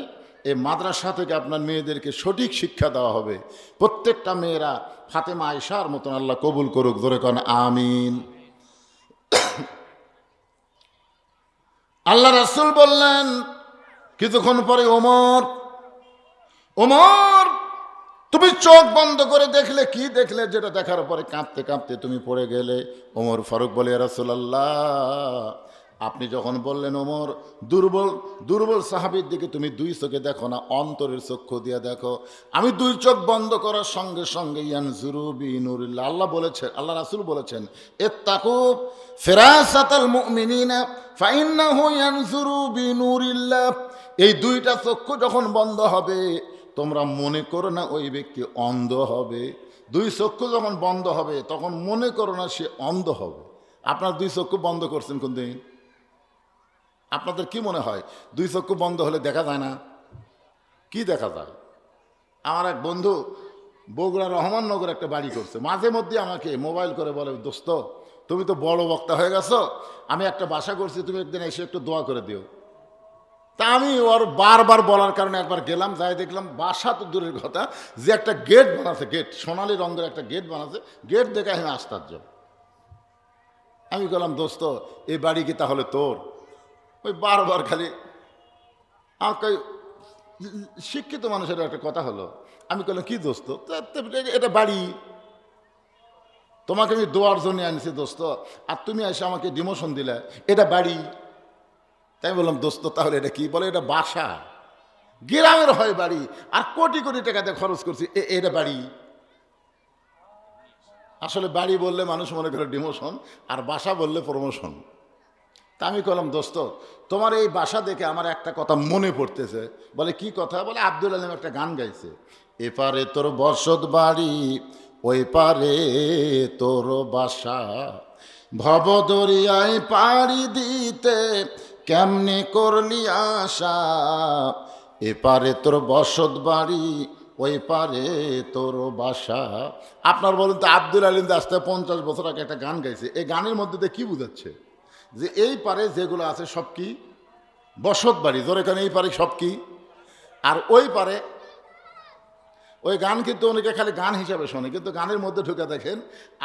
এই মাদ্রাসা থেকে আপনার মেয়েদেরকে সঠিক শিক্ষা দেওয়া হবে। প্রত্যেকটা মেয়েরা ফাতেমা আয়েশার মতন আল্লাহ কবুল করুক, জোরে কোন আমিন। আল্লাহ রাসূল বললেন কিছুক্ষণ পরে, ওমর, ওমর তুমি চোখ বন্ধ করে দেখলে, কি দেখলে? যেটা দেখার পরে কাঁপতে কাঁপতে তুমি পড়ে গেলে। ওমর ফারুক বলে, ইয়া রাসূলুল্লাহ, আপনি যখন বললেন ওমর দুর্বল দুর্বল সাহাবীর দিকে তুমি 2 চোখে দেখো না, অন্তরের চক্ষু দিয়ে দেখো। আমি 2 চোখ বন্ধ করার সঙ্গে সঙ্গে ইয়ানজুরু বিনুরিল্লাহ, আল্লাহ বলেছেন, আল্লাহ রাসূল বলেছেন, ইত্তাকু ফিরাসাতাল মুমিনিনা ফাইন্নাহু ইয়ানজুরু বিনুরিল্লাহ। এই 2টা চক্ষু যখন বন্ধ হবে, তোমরা মনে করো না ওই ব্যক্তি অন্ধ হবে। 2 চক্ষু যখন বন্ধ হবে, তখন মনে করো না সে অন্ধ হবে। আপনার 2 চক্ষু বন্ধ করছেন কোন দিন? আপনাদের কি মনে হয় 2 চক্ষু বন্ধ হলে দেখা যায় না? কি দেখা যায়? আমার এক বন্ধু বগুড়া রহমাননগর একটা বাড়ি করছে, মাঝে মধ্যে আমাকে মোবাইল করে বলে, দোস্ত তুমি তো বড় বক্তা হয়ে গেছো, আমি একটা বাসা করছি, তুমি একদিন এসে একটু দোয়া করে দিও। তা আমি ওর বারবার বলার কারণে একবার গেলাম, যাই দেখলাম বাসা তো দূরের কথা, যে একটা গেট বানাচ্ছে, গেট সোনালি রঙের একটা গেট বানাচ্ছে, গেট দেখে আমি আশ্চর্য। আমি বললাম, দোস্ত এই বাড়ি কি তাহলে তোর? ওই বারবার খালি আমাকে, শিক্ষিত মানুষের একটা কথা হলো। আমি বললাম, কি দোস্ত, এটা বাড়ি, তোমাকে আমি দোয়ার জন্য আনছি দোস্ত, আর তুমি এসে আমাকে ডিমোশন দিলে, এটা বাড়ি। তাই বললাম, দোস্ত তাহলে এটা কি? বলে, এটা বাসা, গ্রামের হয় বাড়ি, আর কোটি কোটি টাকাতে খরচ করছি, এটা বাড়ি। আসলে বাড়ি বললে মানুষ মনে করে ডিমোশন, আর বাসা বললে প্রমোশন। তা আমি বললাম, দোস্ত তোমার এই বাসা দেখে আমার একটা কথা মনে পড়তেছে। বলে, কি কথা? বলে, আব্দুল আলিম একটা গান গাইছে, এপারে তোর বসত বাড়ি, ওই পারে তোর বাসা, ভব দরিয়ায় পাড়ি দিতে কেমনে করলি আশা, এপারে তোর বসত বাড়ি, ওই পারে তোর বাসা। আপনার বলুন তো, আব্দুল আলিম আজকে 50 বছর আগে একটা গান গাইছে, এই গানের মধ্যে দিয়ে কি বোঝাচ্ছে? যে এই পারে যেগুলো আছে সব কি? বসত বাড়ি। ধরে কেন এই পারে সব কি? আর ওই পারে ওই গান কিন্তু অনেকে খালি গান হিসাবে শোনে, কিন্তু গানের মধ্যে ঢুকে দেখেন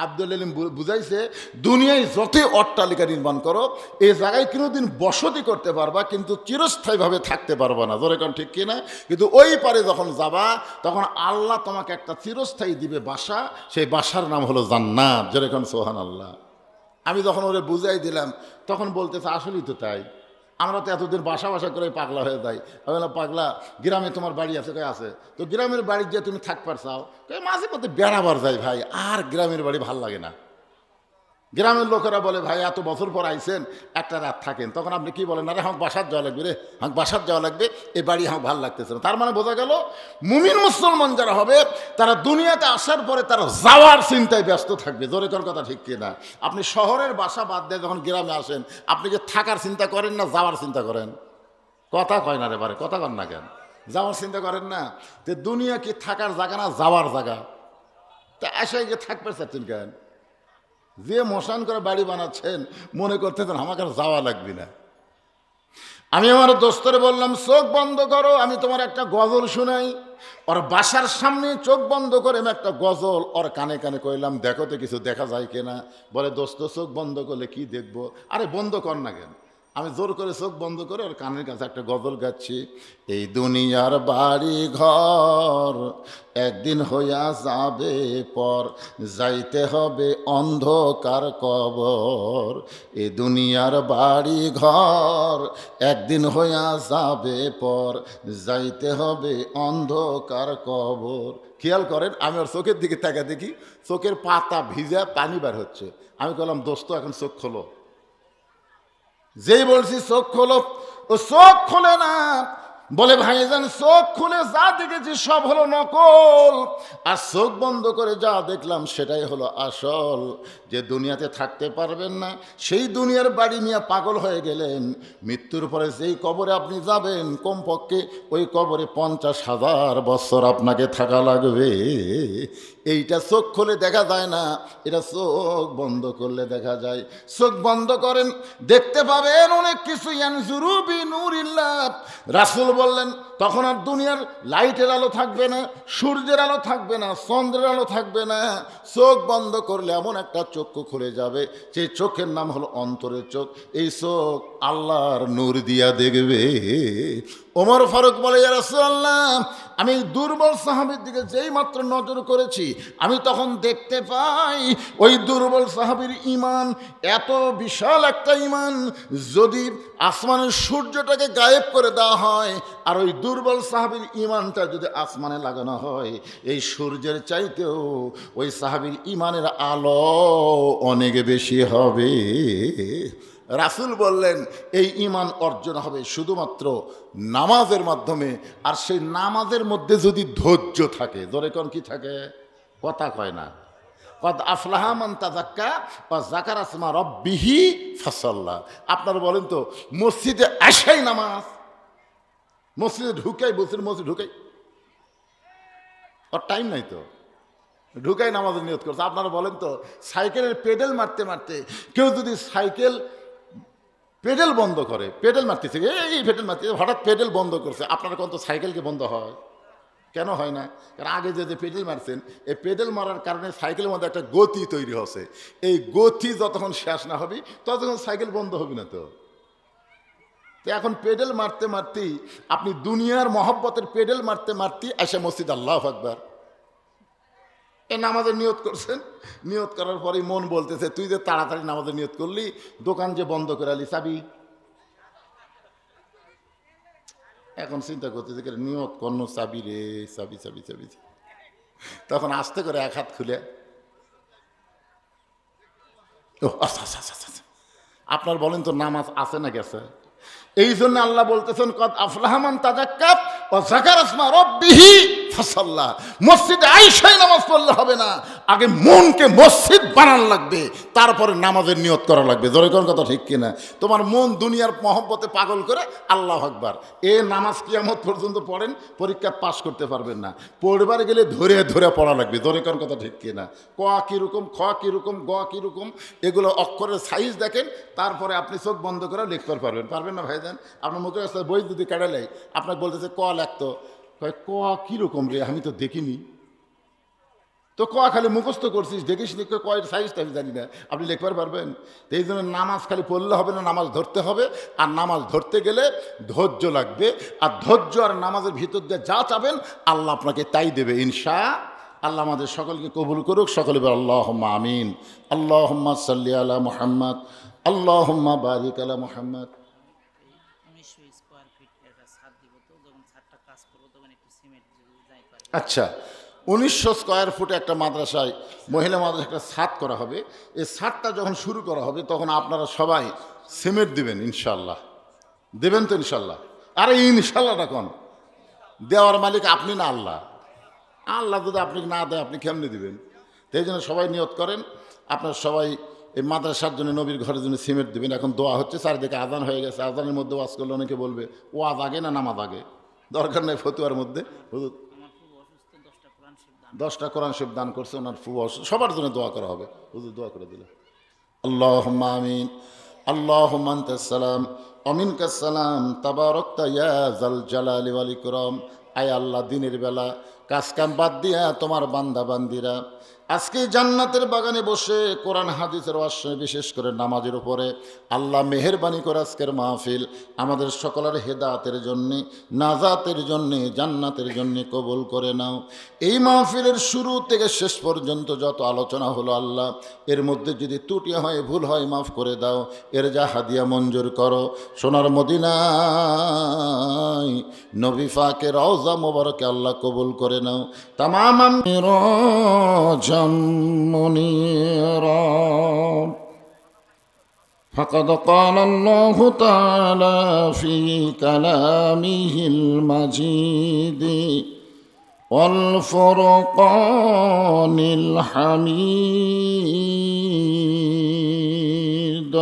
আব্দুল আলিম বুঝাইছে দুনিয়ায় যতই অট্টালিকা নির্মাণ করো এই জায়গায় কোনোদিন বসতি করতে পারবা কিন্তু চিরস্থায়ীভাবে থাকতে পারবা না, ধরে কোন ঠিক কিনা। কিন্তু ওই পারে যখন যাবা তখন আল্লাহ তোমাকে একটা চিরস্থায়ী দিবে বাসা, সেই বাসার নাম হলো জান্নাত, যেরকম সোহান আল্লাহ। আমি যখন ওরে বুঝাই দিলাম তখন বলতেছে আসলেই তো তাই, আমরা তো এতদিন বাসা বাসা করে পাগলা হয়ে যাই। আমি বললাম পাগলা গ্রামে তোমার বাড়ি আছে? কয়ে আছে। তো গ্রামের বাড়ি গিয়ে তুমি থাকবার চাও? মাঝে মধ্যে বেড়াবার যাই ভাই, আর গ্রামের বাড়ি ভাল লাগে না। গ্রামের লোকেরা বলে ভাই এত বছর পর আইছেন একটা রাত থাকেন, তখন আপনি কি বলেন? আরে হাঁক বাসার যাওয়া লাগবে রে, হাঁক বাসার যাওয়া লাগবে, এই বাড়ি হাঁক ভাল লাগতেছে না। তার মানে বোঝা গেল মুমিন মুসলমান যারা হবে তারা দুনিয়াতে আসার পরে তারা যাওয়ার চিন্তায় ব্যস্ত থাকবে, জোরে কোন কথা ঠিক কিনা। আপনি শহরের বাসা বাদ দিয়ে যখন গ্রামে আসেন আপনি কি থাকার চিন্তা করেন না যাওয়ার চিন্তা করেন? কথা কয় না রে বারে, কথা কন না কেন? যাওয়ার চিন্তা করেন না? যে দুনিয়া কি থাকার জায়গা না যাওয়ার জায়গা? তা আসায় গিয়ে থাকবে চাচ্ছেন কেন? যে মশান করে বাড়ি বানাচ্ছেন মনে করতেছেন আমাকে আর যাওয়া লাগবে না। আমি আমার দোস্তরে বললাম চোখ বন্ধ করো, আমি তোমার একটা গজল শোনাই। ওর বাসার সামনে চোখ বন্ধ করে আমি একটা গজল ওর কানে কানে কইলাম দেখো তো কিছু দেখা যায় কিনা। বলে দোস্ত চোখ বন্ধ করলে কি দেখবো? আরে বন্ধ কর না কেন? আমি জোর করে চোখ বন্ধ করে ওর কানের কাছে একটা গজল গাচ্ছি। এই দুনিয়ার বাড়ি ঘর একদিন হইয়া যাবে পর, যাইতে হবে অন্ধকার কবর। এই দুনিয়ার বাড়ি ঘর একদিন হইয়া যাবে পর, যাইতে হবে অন্ধকার কবর। খেয়াল করেন আমি ওর চোখের দিকে তাকা দেখি চোখের পাতা ভিজা পানি বার হচ্ছে। আমি বললাম দোস্ত এখন চোখ খোলো। যেই বলছি চোখ খোলো, ও চোখ খোলে না। বলে ভাইজান চোখ খুলে যা দেখেছি সব হলো নকল, আর চোখ বন্ধ করে যা দেখলাম সেটাই হলো আসল। যে দুনিয়াতে থাকতে পারবেন না সেই দুনিয়ার বাড়ি নিয়ে পাগল হয়ে গেলেন। মৃত্যুর পরে যেই কবরে আপনি যাবেন কমপক্ষে ওই কবরে 50,000 বছর আপনাকে থাকা লাগবে। এইটা চোখ খুলে দেখা যায় না, এটা চোখ বন্ধ করলে দেখা যায়। চোখ বন্ধ করেন দেখতে পাবেন অনেক কিছু। ইয়ানজুরুবি নূরিল্লাহ, রাসূল বললেন তখন আর দুনিয়ার লাইটের আলো থাকবে না, সূর্যের আলো থাকবে না, চন্দ্রের আলো থাকবে না। চোখ বন্ধ করলে এমন একটা চক্ষু খুলে যাবে যে চোখের নাম হলো অন্তরের চোখ। এই চোখ আল্লাহর নূর দিয়া দেখবে। ওমর ফারুক বলে ইয়া রাসূলুল্লাহ, আমি দুর্বল সাহাবীর দিকে যেই মাত্র নজর করেছি আমি তখন দেখতে পাই ওই দুর্বল সাহাবীর ঈমান এত বিশাল একটা ঈমান, যদি আসমানের সূর্যটাকে গায়েব করে দেওয়া হয় আর ওই দুর্বল সাহাবীর ঈমানটা যদি আসমানে লাগানো হয় এই সূর্যের চাইতেও ওই সাহাবীর ঈমানের আলো অনেক বেশি হবে। রাসূল বললেন এই ঈমান অর্জন হবে শুধুমাত্র নামাজের মাধ্যমে। আর সেই নামাজের মধ্যে যদি ধৈর্য থাকে, ধরে কোন কি থাকে? কথা কয় না। কদ আফলাহা মান তাযাক্কা ওয়া যাকারা ইসমা রাব্বিহি ফাসাল্লা। আপনারা বলেন তো মসজিদে আসাই নামাজ, মসজিদে ঢুকাই বসে মসজিদ ঢুকাই, ওর টাইম নাই তো, ঢুকাই নামাজের নিয়ত করছে। আপনারা বলেন তো সাইকেলের পেডেল মারতে মারতে কেউ যদি সাইকেল পেডেল বন্ধ করে, পেডেল মারতেছে এই পেডেল মারতেছে, হঠাৎ পেডেল বন্ধ করছে, আপনারা কোন তো সাইকেলকে বন্ধ হয়? কেন হয় না? কারণ আগে যে পেডেল মারছেন এই পেডেল মারার কারণে সাইকেলের মধ্যে একটা গতি তৈরি হচ্ছে। এই গতি যতক্ষণ শেষ না হবে ততক্ষণ সাইকেল বন্ধ হবে না। তো এখন পেডেল মারতে মারতেই আপনি দুনিয়ার মহব্বতের পেডেল মারতে মারতেই এসে মসজিদ আল্লাহু আকবার এই নামাজের নিয়ত করছেন। নিয়ত করার পরেই মন বলতেছে তুই যে তাড়াতাড়ি নামাজের নিয়ত করলি, দোকান যে বন্ধ করে আলি চাবি। এখন চিন্তা করতেছে নিয়ত কর্ণ চাবি রে, চাবি চাবি চাবি। তখন আস্তে করে এক হাত খুলে আপনার বলেন তো নামাজ আছে না গেছে? এই জন্য আল্লাহ বলতেছেন কদ আফলাহা মান তাযাক্কা ওয়া যাকারা ইসমা রাব্বিহি ফাসাল্লাহ, মসজিদে আইসাই নামাজ পড়লে হবে না, আগে মনকে মসজিদ বানানো লাগবে, তারপরে নামাজের নিয়ত করা লাগবে। জোরে কোন কথা ঠিক কিনা? তোমার মন দুনিয়ার মহব্বতে পাগল করে আল্লাহু আকবার এ নামাজ কিয়ামত পর্যন্ত পড়েন, পরীক্ষা পাস করতে পারবেন না। পড়বার গেলে ধরে ধরে পড়া লাগবে। জোরে কোন কথা ঠিক কিনা? ক কীরকম, খ কীরকম, গ কীরকম, এগুলো অক্ষরের সাইজ দেখেন, তারপরে আপনি চোখ বন্ধ করে লিখতে পারবেন। পারবেন না ভাইজান? আপনার মুখে আসলে বই যদি কাটালেই আপনাকে বলতেছে ক লেখতো, কয় ক কীরকম রে, আমি তো দেখিনি। তো ক খালি মুখস্থ করছিস, দেখিস নি কয়ের সাইজটা আমি জানি না, আপনি লিখতে পারবেন? তো এই জন্য নামাজ খালি পড়লে হবে না, নামাজ ধরতে হবে। আর নামাজ ধরতে গেলে ধৈর্য লাগবে। আর ধৈর্য আর নামাজের ভিতর দিয়ে যা চাবেন আল্লাহ আপনাকে তাই দেবে ইনশা আল্লাহ। আমাদের সকলকে কবুল করুক। সকলে বলে আল্লাহুম্মা আমিন। আল্লাহুম্মা সাল্লি আলা মুহাম্মদ, আল্লাহুম্মা বারিক আলা মুহাম্মদ। 1900 স্কয়ার ফিট একটা ছাদ দিব, তো যখন ছাদটা কাজ করবো তখন একটু সিমেন্ট যাই পারবে। আচ্ছা, 1900 স্কয়ার ফুটে একটা মাদ্রাসায়, মহিলা মাদ্রাসায় একটা ছাদ করা হবে। এই ছাদটা যখন শুরু করা হবে তখন আপনারা সবাই সিমেন্ট দিবেন ইনশাল্লাহ। দেবেন তো ইনশাল্লাহ? আরে ইনশাল্লাহটা কোন? দেওয়ার মালিক আপনি না আল্লাহ? আল্লাহ যদি আপনি না দেয় আপনি কেমনে দিবেন? তো এই জন্য সবাই নিয়ত করেন, আপনার সবাই এই মাদ্রাসার জন্য, নবীর ঘরের জন্য সিমেন্ট দিবেন। এখন দোয়া হচ্ছে, চারিদিকে আজান হয়ে গেছে। আজানের মধ্যে ওয়াজ করলে অনেকে বলবে ওয়াজ আগে না নামাজ আগে, দরকার নেই ফতুয়ার মধ্যে। হুজুর আমার খুব অসুস্থ, 10টা কোরআন শরীফ দান। 10টা কোরআন শরীফ দান করছে, ওনার সবার জন্য দোয়া করা হবে। হুজুর দোয়া করে দিলে। আল্লাহুম্মা আমিন। আল্লাহুম্মা আনতাস সালাম ওয়া মিনকাস সালাম, তাবারাকতা ইয়া যাল জালালি ওয়াল ইকরাম। আয় আল্লাহ, দিনের বেলা কাজ কাম বাদ দিয়া তোমার বান্দা বান্দিরা আজকে জান্নাতের বাগানে বসে কোরআন হাদিসের আশ্রয়, বিশেষ করে নামাজের উপরে আল্লাহ মেহেরবানি করে আজকের মাহফিল আমাদের সকলের হেদায়েতের জন্যে, নাজাতের জন্যে, জান্নাতের জন্যে কবুল করে নাও। এই মাহফিলের শুরু থেকে শেষ পর্যন্ত যত আলোচনা হলো আল্লাহ, এর মধ্যে যদি ত্রুটি হয়, ভুল হয়, মাফ করে দাও। এর যা হাদিয়া মঞ্জুর করো। সোনার মদিনায় নবী পাকের রওজা মোবারকে আল্লাহ কবুল করে নাও। তামাম منيرا فقد قال الله تعالى في كلامه المجيد والفرقان الحميد।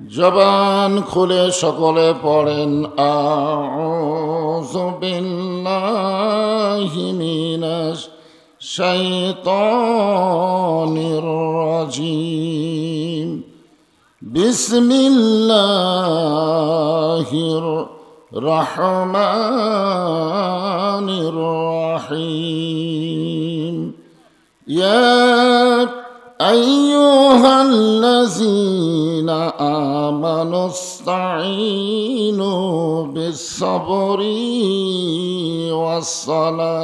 জবান খুলে সকলে পড়েন আউযু বিল্লাহি মিনাশ শাইতানির রাজিম। বিসমিল্লাহির রহমানির রহিম। ইয়া আইয়ুহাল্লাযীনা আমানুস্তাঈনু বিস-সাবরি ওয়াস-সালাহ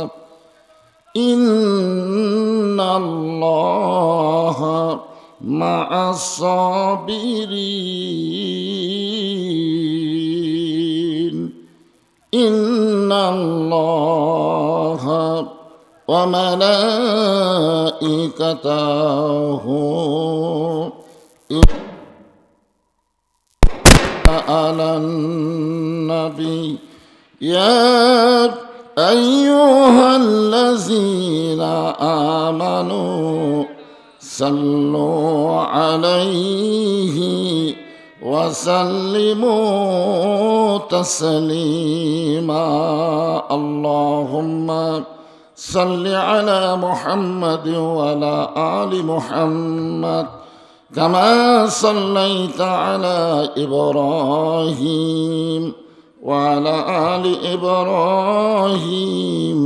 ইন্নাল্লাহা মা'আস-সাবিরিন। ইন্নাল্লাহা ওয়া মালাইকাতাহু আলান নবী ইয়া আইয়ুহাল্লাযীনা আমানু সাল্লু আলাইহি ওয়া সাল্লিমু তাসলিমা। আল্লাহুম্মা সাল্লি আলা মুহাম্মাদ ওয়া আলা আলি মুহাম্মাদ কামা সাল্লাইতা আলা ইব্রাহিম ওয়া আলা আলি ইব্রাহিম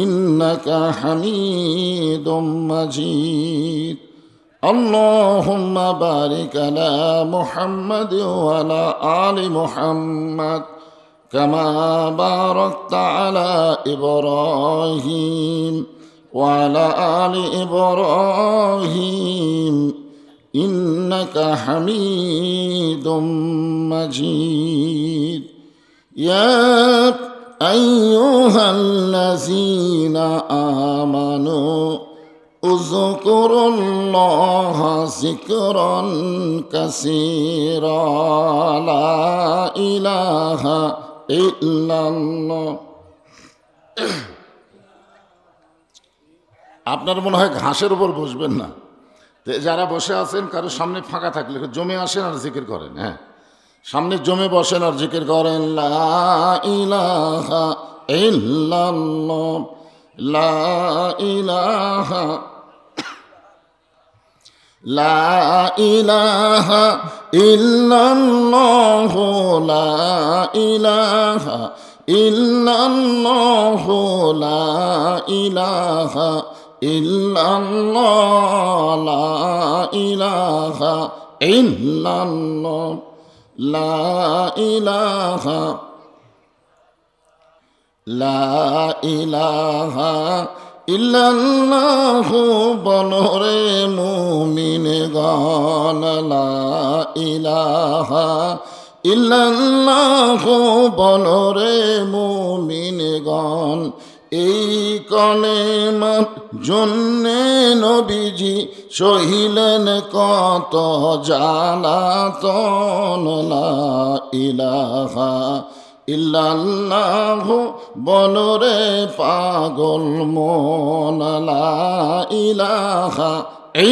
ইন্নাকা হামিদুম মাজিদ। আল্লাহুম্মা বারিক আলা মুহাম্মাদ ওয়া আলা আলি মুহাম্মাদ কামা বারাকতা আলা ইব্রাহিম ওয়া আলা আলি ইব্রাহিম ইন্নাকা হামিদুম মাজিদ। ইয়া আইয়ুহাল্লাযীনা আমানু উযকুরুল্লাহা যিকরান কাসীরা। লা ইলাহা ইল্লাল্লাহ আপনার মনে হয় ঘাসের উপর বসবেন না, তো যারা বসে আছেন কারো সামনে ফাঁকা থাকলে জমে আসেন আর জিকির করেন। হ্যাঁ, সামনে জমে বসেন আর জিকির করেন, লা ইলাহা ইল্লাল্লাহ, লা ইলাহা, লা ইলাহা ইল্লাল্লাহ, লা ইলাহা ইল্লাল্লাহ, লা ইলাহা ইল্লাল্লাহ, লা ইলাহা ইল্লাল্লাহ, লা ইলাহা, লা ইলাহা ইল্লাল্লাহ। বলরে মুমিনগণ, লা ইলাহা ইল্লাল্লাহ, বলরে মুমিনগণ। এই কলেমার জন্যে নবীজি সহিলেন কত জ্বালাতন, লা ইলাহা ইল্লাল্লাহ, বলরে পাগল মন, লা ইলাহা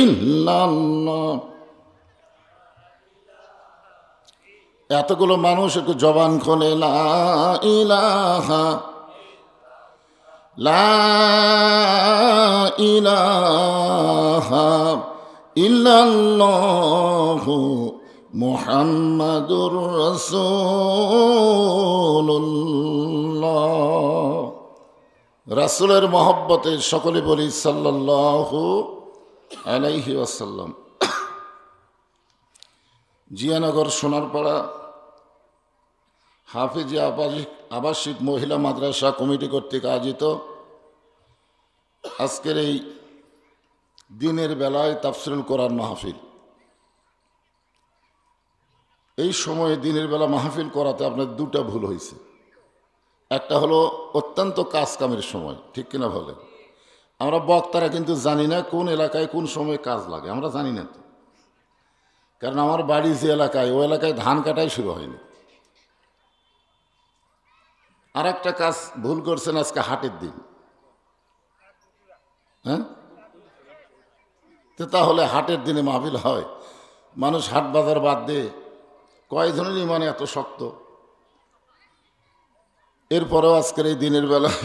ইল্লাল্লাহ। এতগুলো মানুষ একটু জবান খোলে, লা ইলাহা, লা ইলাহা ইল্লাল্লাহ, মুহাম্মাদুর রাসূলুল্লাহ। রাসূলের মহব্বতে সকলে বলি সাল্লাল্লাহু আলাইহি ওয়াসাল্লাম। জিয়ানগর সোনারপাড়া হাফিজিয়া আবাসিক মহিলা মাদ্রাসা কমিটি কর্তৃক আয়োজিত আজকের এই দিনের বেলায় তাফসিরুল কোরআন মাহফিল। এই সময়ে দিনের বেলা মাহফিল করাতে আপনার দুটা ভুল হয়েছে। একটা হলো অত্যন্ত কাজ কামের সময়, ঠিক কিনা বলেন? আমরা বক্তারা কিন্তু জানি না কোন এলাকায় কোন সময় কাজ লাগে, আমরা জানি না তো। কারণ আমার বাড়ি যে এলাকায়, ওই এলাকায় ধান কাটাই শুরু হয়নি। আর একটা কাজ ভুল করছেন, আজকে হাটের দিন। হ্যাঁ, তো তাহলে হাটের দিনে মাহফিল হয়? মানুষ হাট বাজার বাদ দিয়ে কয়জনের ইমান এত শক্ত? এরপরেও আজকের এই দিনের বেলায়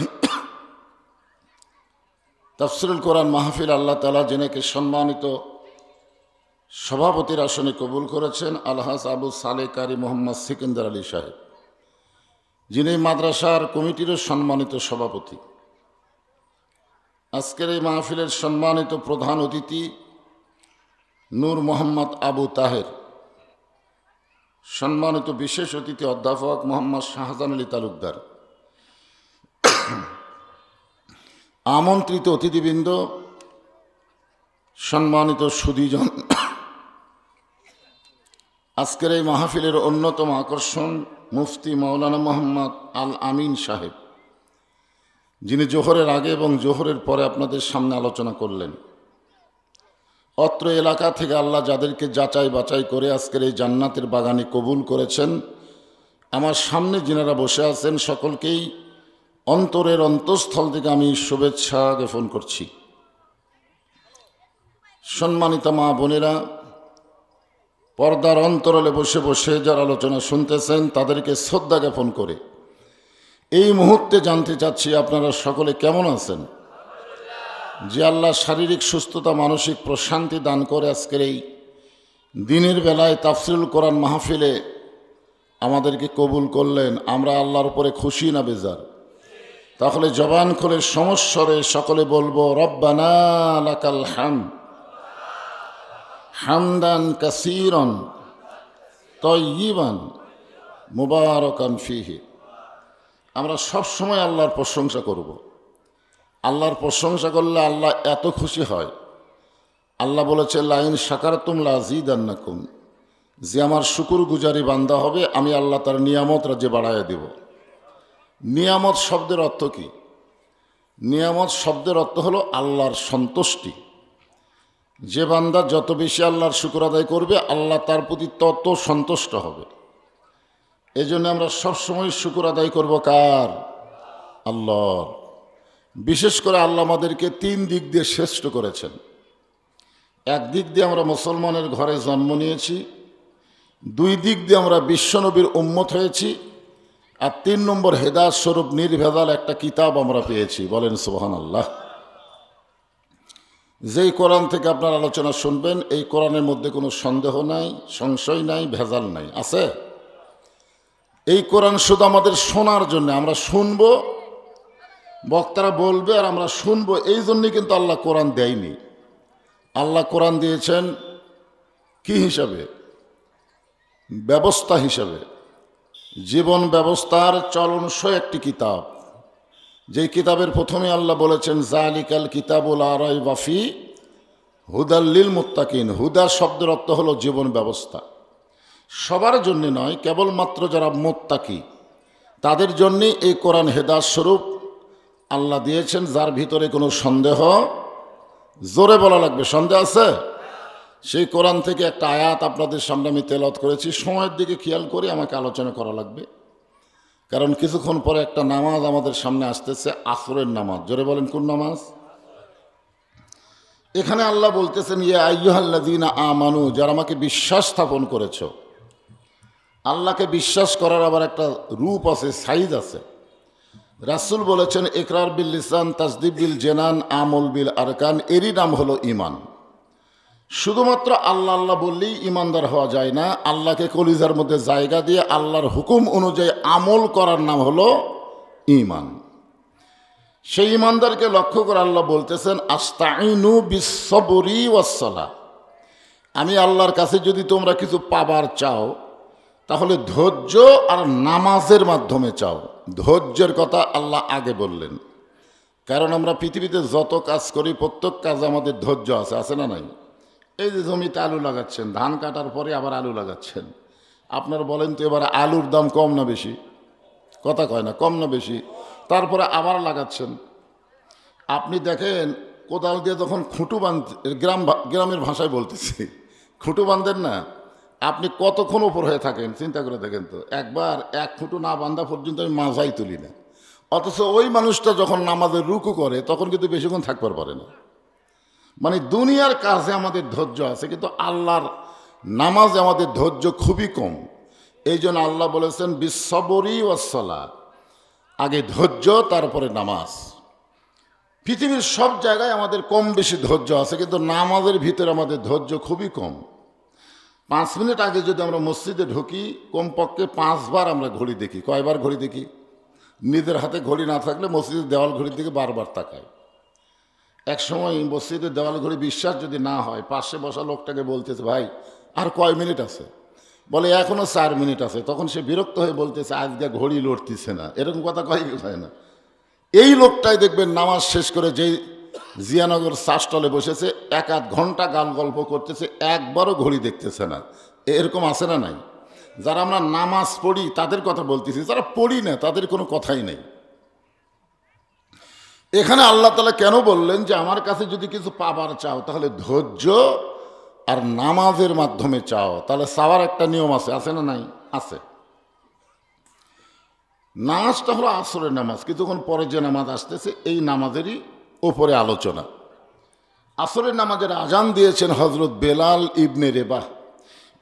তাফসিরুল কোরআন মাহফিল আল্লাহ তাআলা যিনাকে সম্মানিত সভাপতির আসনে কবুল করেছেন, আলহাজ আবু সালেহ কারি মোহাম্মদ সিকান্দার আলী সাহেব, যিনি মাদ্রাসার কমিটিরও সম্মানিত সভাপতি। আজকের এই মাহফিলের সম্মানিত প্রধান অতিথি নূর মোহাম্মদ আবু তাহের, সম্মানিত বিশেষ অতিথি অধ্যাপক মোহাম্মদ শাহজান আলী তালুকদার, আমন্ত্রিত অতিথিবৃন্দ, সম্মানিত সুধীজন। আজকের এই মাহফিলের অন্যতম আকর্ষণ মুফতি মাওলানা মোহাম্মদ আল আমিন সাহেব, যিনি জোহরের আগে এবং জোহরের পরে আপনাদের সামনে আলোচনা করলেন। অত্র এলাকা থেকে আল্লাহ যাদেরকে যাচাই বাছাই করে আজকের এই জান্নাতের বাগানে কবুল করেছেন, আমার সামনে যিনারা বসে আছেন সকলকেই অন্তরের অন্তঃস্থল থেকে আমি শুভেচ্ছা জ্ঞাপন করছি। সম্মানিত মা বোনেরা, পর্দার অন্তরালে বসে বসে যারা আলোচনা শুনতেছেন তাদেরকে শ্রদ্ধা জ্ঞাপন করে এই মুহূর্তে জানতে চাচ্ছি আপনারা সকলে কেমন আছেন? যে আল্লাহ শারীরিক সুস্থতা, মানসিক প্রশান্তি দান করে আজকের এই দিনের বেলায় তাফসিরুল কোরআন মাহফিলে আমাদেরকে কবুল করলেন, আমরা আল্লাহর উপরে খুশি না বেজার? তাহলে জবান খুলে সমস্বরে সকলে বলবো, রব্বানা লাকাল হামদ হামদান কাসীরান তাইয়িবান মুবারাকান ফীহি। আমরা সব সময় আল্লাহর প্রশংসা করব। আল্লাহর প্রশংসা করলে আল্লাহ এত খুশি হয়। আল্লাহ বলেছে, লাইন শাকারতুম লাযীদান্নাকুম, যে আমার শুকুর গুজারি বান্দা হবে আমি আল্লাহ তার নিয়ামত রাজ্যে বাড়াইয়া দেব। নিয়ামত শব্দের অর্থ কি? নিয়ামত শব্দের অর্থ হলো আল্লাহর সন্তুষ্টি। যে বান্দা যত বেশি আল্লাহর শুকর আদায় করবে আল্লাহ তার প্রতি তত সন্তুষ্ট হবে। এই জন্য আমরা সবসময় শুকর আদায় করব কার? আল্লাহর। বিশেষ করে আল্লাহ আমাদেরকে 3 দিক দিয়ে শ্রেষ্ঠ করেছেন। এক দিক দিয়ে আমরা মুসলমানের ঘরে জন্ম নিয়েছি, 2 দিক দিয়ে আমরা বিশ্বনবীর উম্মত হয়েছি, আর 3 নম্বর হেদায়েত স্বরূপ নির্ভেজাল একটা কিতাব আমরা পেয়েছি। বলেন সুবহানাল্লাহ। যেই কোরআন থেকে আপনার আলোচনা শুনবেন, এই কোরআনের মধ্যে কোনো সন্দেহ নাই, সংশয় নাই, ভেজাল নাই। আছে? এই কোরআন শুধু আমাদের শোনার জন্য, আমরা শুনবো, বক্তারা বলবে আর আমরা শুনবো, এই জন্যই কিন্তু আল্লাহ কোরআন দেয়নি। আল্লাহ কোরআন দিয়েছেন কি হিসাবে? ব্যবস্থা হিসাবে, জীবন ব্যবস্থার চলনসই একটি কিতাব। যেই কিতাবের প্রথমে আল্লাহ বলেছেন জালিকাল কিতাবুল লা রাইবা ফি হুদাল লিল মুত্তাকিন। হুদা শব্দের অর্থ হলো জীবন ব্যবস্থা। সবার জন্য নয়, কেবলমাত্র যারা মুত্তাকি তাদের জন্যই এই কোরআন হেদায়েত স্বরূপ আল্লাহ দিয়েছেন, যার ভিতরে কোনো সন্দেহ, জোরে বলা লাগবে, সন্দেহ আছে? সেই কোরআন থেকে একটা আয়াত আপনাদের সামনে আমি তেলাওয়াত করেছি। সময়ের দিকে খেয়াল করে আমাকে আলোচনা করা লাগবে, কারণ কিছুক্ষণ পরে একটা নামাজ আমাদের সামনে আসতেছে, আসরের নামাজ। জোরে বলেন, কোন নামাজ? এখানে আল্লাহ বলতেছেন ইয়া আইয়ুহাল্লাযীনা আমানু, যারা আমাকে বিশ্বাস স্থাপন করেছ। আল্লাহকে বিশ্বাস করার আবার একটা রূপ আছে, সাইজ আছে। রাসূল বলেছেন ইকরার বিল লিসান, তাসদীক বিল জানান, আমল বিল আরকান। এরই নাম হলো ঈমান। শুধুমাত্র আল্লাহ আল্লাহ বললেই ইমানদার হওয়া যায় না। আল্লাহকে কলিজার মধ্যে জায়গা দিয়ে আল্লাহর হুকুম অনুযায়ী আমল করার নাম হলো ঈমান। সেই ইমানদারকে লক্ষ্য করে আল্লাহ বলতেছেন আস্তাইনু বিস-সবরি ওয়াস-সালাহ। আমি আল্লাহর কাছে যদি তোমরা কিছু পাবার চাও, তাহলে ধৈর্য আর নামাজের মাধ্যমে চাও। ধৈর্যের কথা আল্লাহ আগে বললেন, কারণ আমরা পৃথিবীতে যত কাজ করি প্রত্যেক কাজে আমাদের ধৈর্য আছে, আছে না নাই? এই যে জমিতে আলু লাগাচ্ছেন, ধান কাটার পরে আবার আলু লাগাচ্ছেন, আপনার বলেন তো এবার আলুর দাম কম না বেশি? কথা কয় না, কম না বেশি? তারপরে আবার লাগাচ্ছেন। আপনি দেখেন কোদাল দিয়ে যখন খুঁটু গ্রামের ভাষায় বলতেছি, খুঁটু বাঁধেন না, আপনি কতক্ষণ উপর হয়ে থাকেন চিন্তা করে দেখেন তো। একবার 1 খুঁটু না বাঁধা পর্যন্ত আমি মাজাই তুলি না। অথচ ওই মানুষটা যখন নামাজের রুকু করে তখন কিন্তু বেশিক্ষণ থাকবার পারে না। মানে দুনিয়ার কাজে আমাদের ধৈর্য আছে, কিন্তু আল্লাহর নামাজে আমাদের ধৈর্য খুবই কম। এই জন্য আল্লাহ বলেছেন বিস-সবরি ওয়াস-সালাহ, আগে ধৈর্য তারপরে নামাজ। পৃথিবীর সব জায়গায় আমাদের কম বেশি ধৈর্য আছে, কিন্তু নামাজের ভিতরে আমাদের ধৈর্য খুবই কম। 5 মিনিট আগে যদি আমরা মসজিদে ঢুকি, কমপক্ষে 5 বার আমরা ঘড়ি দেখি। কয়বার ঘড়ি দেখি? নিজের হাতে ঘড়ি না থাকলে মসজিদের দেওয়াল ঘড়ির দিকে বারবার তাকাই। এক সময় মসজিদের দেওয়াল ঘড়ি বিশ্বাস যদি না হয়, পাশে বসা লোকটাকে বলতেছে ভাই আর কয় মিনিট আছে? বলে এখনো 4 মিনিট আছে। তখন সে বিরক্ত হয়ে বলতেছে আজকে ঘড়ি লড়তেছে না। এরকম কথা কয় না? এই লোকটাই দেখবেন নামাজ শেষ করে যেই জিয়ানগর চাষটলে বসেছে, 1-8 ঘন্টা গান গল্প করতেছে, একবারও ঘড়ি দেখতেছে না। এরকম আছে না নাই? যারা আমরা নামাজ পড়ি তাদের কথা বলতেছি, যারা পড়ি না তাদের কোনো কথাই নেই। এখানে আল্লাহ তাআলা কেন বললেন যে আমার কাছে যদি কিছু পাবার চাও তাহলে ধৈর্য আর নামাজের মাধ্যমে চাও? তাহলে চাওয়ার একটা নিয়ম আছে, আছে না নাই? আছে। নামাজটা হলো আসরের নামাজ, কিছুক্ষণ পরে যে নামাজ আসতেছে এই নামাজেরই ওপরে আলোচনা। আসরের নামাজের আজান দিয়েছেন হজরত বেলাল ইবনে রেবাহ।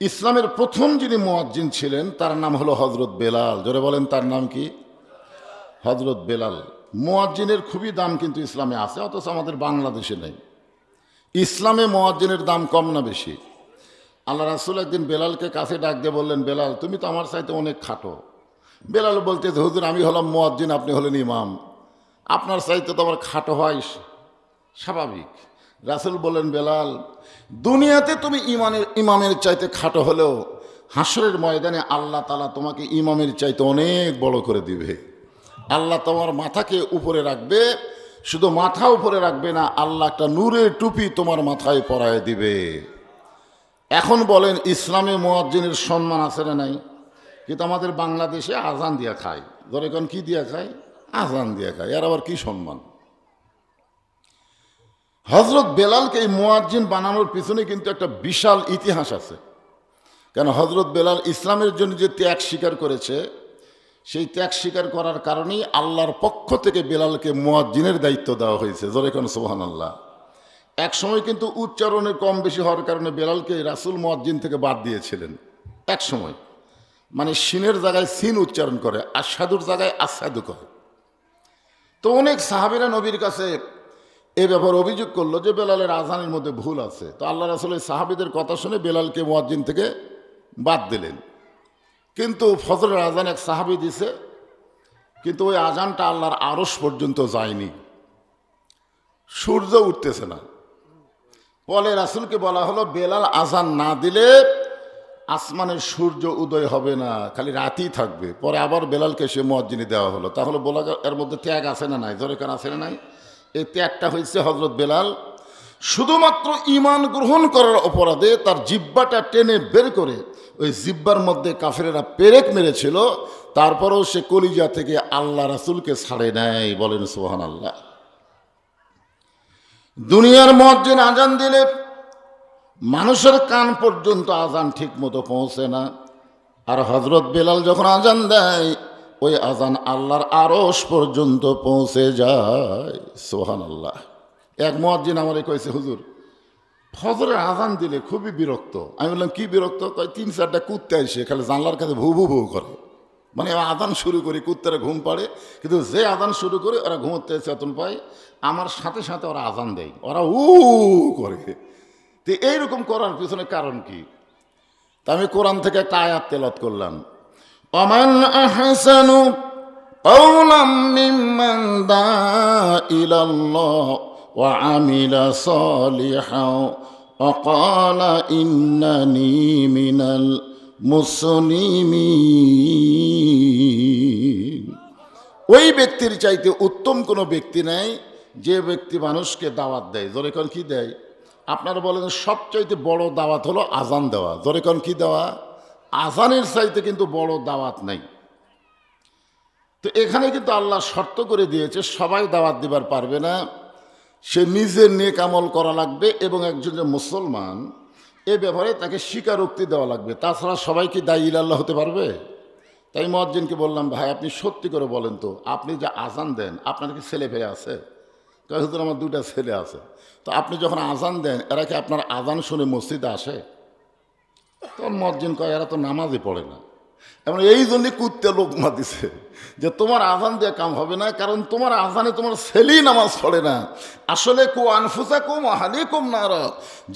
ইসলামের প্রথম যিনি মুয়াজ্জিন ছিলেন তার নাম হলো হজরত বেলাল। জোরে বলেন, তার নাম কি? হজরত বেলাল। মুয়াজ্জিনের খুবই দাম কিন্তু ইসলামে আছে, অথচ আমাদের বাংলাদেশে নেই। ইসলামে মুয়াজ্জিনের দাম কম না বেশি? আল্লাহ রাসূল একদিন বেলালকে কাছে ডাক দিয়ে বললেন, বেলাল তুমি তো আমার চাইতে অনেক খাটো। বেলাল বলতেছে হুজুর আমি হলাম মুয়াজ্জিন, আপনি হলেন ইমাম, আপনার চাইতে তো আমার খাটো হয় স্বাভাবিক। রাসূল বললেন বেলাল দুনিয়াতে তুমি ইমামের চাইতে খাটো হলেও হাসরের ময়দানে আল্লাহ তাআলা তোমাকে ইমামের চাইতে অনেক বড় করে দিবে। আল্লাহ তোমার মাথাকে উপরে রাখবে, শুধু মাথা উপরে রাখবে না, আল্লাহ একটা নূরের টুপি তোমার মাথায় পরায় দিবে। এখন বলেন ইসলামে মুয়াজ্জিনের সম্মান আছে না নাই? কিন্তু আমাদের বাংলাদেশে আজান দিয়া খায়। ধরে কোন কি দিয়া খায়? আজান দিয়া খায়। এর আবার কি সম্মান? হজরত বেলালকে এই মুয়াজ্জিন বানানোর পিছনে কিন্তু একটা বিশাল ইতিহাস আছে। কেন হজরত বেলাল ইসলামের জন্য যে ত্যাগ স্বীকার করেছে, সেই ত্যাগ স্বীকার করার কারণেই আল্লাহর পক্ষ থেকে বেলালকে মুয়াজ্জিনের দায়িত্ব দেওয়া হয়েছে। জোরে কোন সুবহানাল্লাহ। এক সময় কিন্তু উচ্চারণে কম বেশি হওয়ার কারণে বেলালকে রাসূল মুয়াজ্জিন থেকে বাদ দিয়েছিলেন। এক সময় মানে সিনের জায়গায় সিন উচ্চারণ করে, আসাদুর জায়গায় আসাদু করে। তো অনেক সাহাবীরা নবীর কাছে এ ব্যাপারে অভিযোগ করলো যে বেলালের আজানের মধ্যে ভুল আছে। তো আল্লাহ রাসূল এই সাহাবীদের কথা শুনে বেলালকে মুয়াজ্জিন থেকে বাদ দিলেন। কিন্তু ফজরের আজান এক সাহাবী দিছে, কিন্তু ওই আজানটা আল্লাহর আরশ পর্যন্ত যায়নি, সূর্য উঠতেছে না। পরে রাসূলকে বলা হলো বেলাল আজান না দিলে আসমানের সূর্য উদয় হবে না, খালি রাতই থাকবে। পরে আবার বেলালকে সে মুয়াজ্জিনি দেওয়া হলো। তাহলে বলা এর মধ্যে ত্যাগ আছে না নাই? জোরে কান আছে না নাই? এই ত্যাগটা হয়েছে হযরত বেলাল শুধুমাত্র ঈমান গ্রহণ করার অপরাধে তার জিহ্বাটা টেনে বের করে ওই জিহ্বার মধ্যে কাফেরেরা পেরেক মেরেছিল, তারপরেও সে কলিজা থেকে আল্লাহ রাসূলকে ছাড়ে নাই। বলেন সুবহানাল্লাহ। দুনিয়ার মুয়াজ্জিন আজান দিলে মানুষের কান পর্যন্ত আজান ঠিক মতো পৌঁছে না, আর হযরত বেলাল যখন আজান দেয় ওই আজান আল্লাহর আরশ পর্যন্ত পৌঁছে যায়। সুবহানাল্লাহ। এক মুয়াজ্জিন আমারে কইছে, হুজুর ফজরের আজান দিলে খুবই বিরক্ত। আমি বললাম কি বিরক্ত? কয় ৩-৪টা কুত্তা এসে খালি জানলার কাছে ভু ভু ভু করে। মানে আজান শুরু করি কুত্তারা ঘুম পাড়ে, কিন্তু যে আজান শুরু করে ওরা ঘুমোতে চেতন পায়, আমার সাথে সাথে ওরা আজান দেয়, ওরা করে। তো এইরকম করার পিছনে কারণ কি? তা আমি কোরআন থেকে একটা আয়াত তেলাওয়াত করলাম, ওমান আহসানু কাওলাম মিম্মান দা ইলাল্লাহ ওয়া আমিলা সালিহান ওয়া ক্বালা ইন্নানি মিনাল মুসলিমিন। ওই ব্যক্তির চাইতে উত্তম কোনো ব্যক্তি নাই যে ব্যক্তি মানুষকে দাওয়াত দেয়। জোরে কোন কি দেয়? আপনারা বলেন সবচাইতে বড় দাওয়াত হলো আজান দেওয়া। জোরে কোন কি দেওয়া? আজানের চাইতে কিন্তু বড় দাওয়াত নাই। তো এখানে কিন্তু আল্লাহ শর্ত করে দিয়েছে সবাই দাওয়াত দিবার পারবে না, সে নিজের নেক আমল করা লাগবে এবং একজন যে মুসলমান এ ব্যাপারে তাকে স্বীকারোক্তি দেওয়া লাগবে, তাছাড়া সবাই কি দায়ী ইলাল্লাহ হতে পারবে? তাই মুয়াজ্জিনকে বললাম, ভাই আপনি সত্যি করে বলেন তো, আপনি যে আজান দেন আপনার কি ছেলে পেয়ে আছে? কয় হুজুর আমার 2টা ছেলে আছে। তো আপনি যখন আজান দেন এরা কি আপনার আজান শুনে মসজিদে আসে? তখন মুয়াজ্জিন কয় এরা তো নামাজই পড়ে না। এমন এই জন্যই কুত্তে লোকমা দিছে যে তোমার আজান দিয়ে কাম হবে না, কারণ তোমার আজানে তোমার ছেলেই নামাজ পড়ে না। আসলে কু আনফুসাকুম আহলিকুম নার,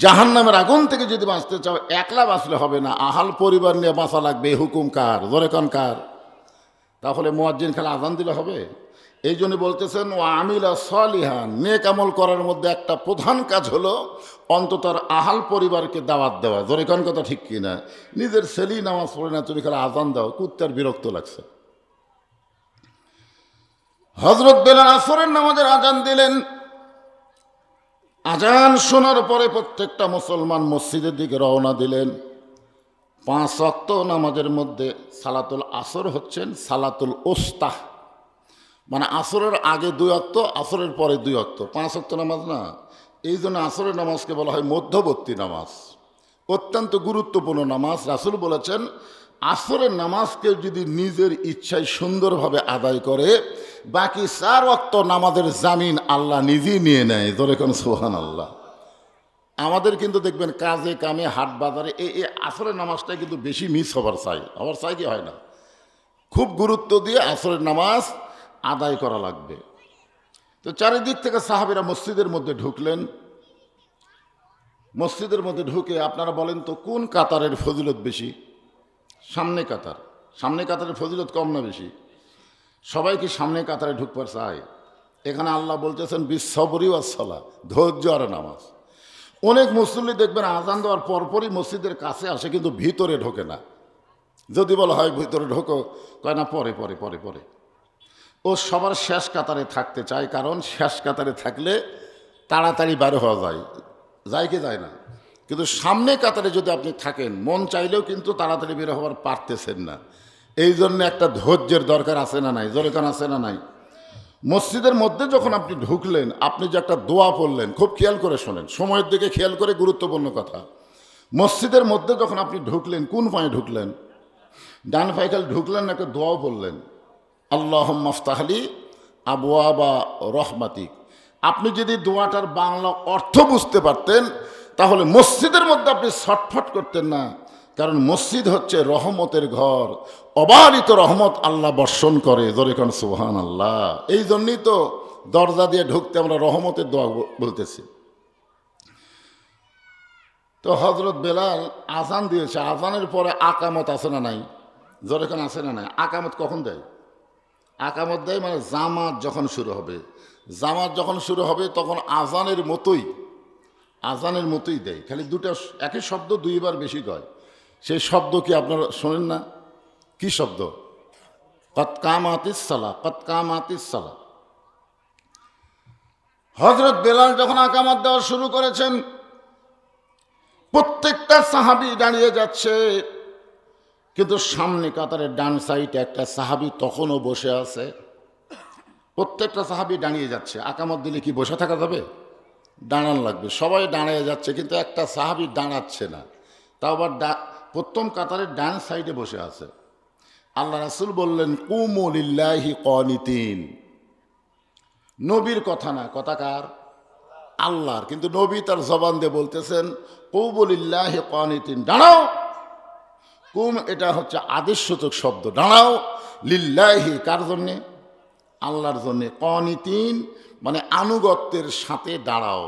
জাহান্নামের আগুন থেকে যদি বাঁচতে চাও একলা বাঁচলে হবে না, আহাল পরিবার নিয়ে বাঁচা লাগবে। এই হুকুম কার? জোরে কোন কার? তাহলে মুয়াজ্জিন খালি আজান দিলে হবে? এই জন্য বলতেছেন ও আমিলা সালিহান, নেক আমল করার মধ্যে একটা প্রধান কাজ হলো অন্তত আহাল পরিবারকে দাওয়াত দেওয়া। জোরে কোন কথা ঠিক কিনা? নিজের ছেলেই নামাজ পড়ে না, তুমি খালি আজান দাও, কুত্তার বিরক্ত লাগছে। হযরত বেলাল আসরের নামাজের আজান দিলেন। আজান শোনার পরে প্রত্যেকটা মুসলমান মসজিদের দিকে রওনা দিলেন। 5 ওয়াক্ত নামাজের মধ্যে সালাতুল আসর হচ্ছেন সালাতুল ওস্তাহ, মানে আসরের আগে 2 ওয়াক্ত, আসরের পরে 2 ওয়াক্ত, 5 ওয়াক্ত নামাজ না। এই জন্য আসরের নামাজকে বলা হয় মধ্যবর্তী নামাজ, অত্যন্ত গুরুত্বপূর্ণ নামাজ। রাসূল বলেছেন আসরের নামাজকে যদি নিজের ইচ্ছায় সুন্দরভাবে আদায় করে বাকি 4 ওয়াক্ত নামাজের জামিন আল্লাহ নিজেই নিয়ে নেয়। জোরে কোন সুবহানাল্লাহ। আমাদের কিন্তু দেখবেন কাজে কামে হাট বাজারে এই আসরের নামাজটা কিন্তু বেশি মিস হবার চাই, আবার চাই কি হয় না, খুব গুরুত্ব দিয়ে আসরের নামাজ আদায় করা লাগবে। তো চারিদিক থেকে সাহাবীরা মসজিদের মধ্যে ঢুকলেন। মসজিদের মধ্যে ঢুকে আপনারা বলেন তো কোন কাতারের ফজিলত বেশি? সামনে কাতার। সামনে কাতারের ফজিলত কম না বেশি? সবাই কি সামনে কাতারে ঢুকবার চায়? এখানে আল্লাহ বলতেছেন বিসসবরি ওয়াস সালাহ, ধৈর্য আর নামাজ। অনেক মুসল্লি দেখবেন আজান দেওয়ার পরপরই মসজিদের কাছে আসে, কিন্তু ভিতরে ঢোকে না। যদি বলা হয় ভিতরে ঢোকো, কয় না পরে পরে পরে পরে। ও সবার শেষ কাতারে থাকতে চায়, কারণ শেষ কাতারে থাকলে তাড়াতাড়ি বাইরে হওয়া যায়। যায় কি যায় না? কিন্তু সামনে কাতারে যদি আপনি থাকেন মন চাইলেও কিন্তু তাড়াতাড়ি বের হওয়ার পারতেছেন না। এই জন্য একটা ধৈর্যের দরকার আছে না নাই? জোরে কান আছে না নাই? মসজিদের মধ্যে যখন আপনি ঢুকলেন, আপনি যে একটা দোয়া পড়লেন, খুব খেয়াল করে শোনেন, সময়ের দিকে খেয়াল করে, গুরুত্বপূর্ণ কথা। মসজিদের মধ্যে যখন আপনি ঢুকলেন, কোন পায়ে ঢুকলেন? ডান পায়ে খালি ঢুকলেন না, একটা দোয়াও পড়লেন? আল্লাহুম্মা আফতাহলি আবওয়াবা রহমাতিক। আপনি যদি দোয়াটার বাংলা অর্থ বুঝতে পারতেন তাহলে মসজিদের মধ্যে আপনি ছটফট করতেন না, কারণ মসজিদ হচ্ছে রহমতের ঘর, অবারিত রহমত আল্লাহ বর্ষণ করে। জোরে কোন সুবহানাল্লাহ। এই জন্যই তো দরজা দিয়ে ঢুকতে আমরা রহমতের দোয়া বলতেছি। তো হজরত বেলাল আজান দিয়েছে, আজানের পরে আকামত আছে না নাই? জোরে কোন আছে না নাই? আকামত কখন দেয়? আকামত দেয় মানে জামাত যখন শুরু হবে। জামাত যখন শুরু হবে তখন আজানের মতোই দেয়, খালি দুটো একই শব্দ দুইবার বেশি কয়। সেই শব্দ কি আপনারা শোনেন না? কি শব্দ? কদ কামাতিস সালাহ, কদ কামাতিস সালাহ। হযরত বেলাল যখন আকামত দেওয়া শুরু করেছেন, প্রত্যেকটা সাহাবী দাঁড়িয়ে যাচ্ছে, কিন্তু সামনে কাতারের ডান সাইডে একটা সাহাবী তখনও বসে আছে। প্রত্যেকটা সাহাবী দাঁড়িয়ে যাচ্ছে। আকামত দিলে কি বসে থাকা যাবে? দাঁড়ান লাগবে। সবাই দাঁড়িয়ে যাচ্ছে, কিন্তু একটা সাহাবী দাঁড়াচ্ছে না, তাও আবার প্রথম কাতারের ডান সাইডে বসে আছে। আল্লাহ রাসূল বললেন, কুমু লিল্লাহি কানিতিন। নবীর কথা না, কথা কার? আল্লাহর। কিন্তু নবী তার জবান দিয়ে বলতেছেন, কুমু লিল্লাহি কানিতিন, দাঁড়াও। কুম এটা হচ্ছে আদেশসূচক শব্দ, দাঁড়াও। লিল্লাহি কার জন্যে? আল্লাহর জন্যে। কানিতিন মানে আনুগত্যের সাথে দাঁড়াও।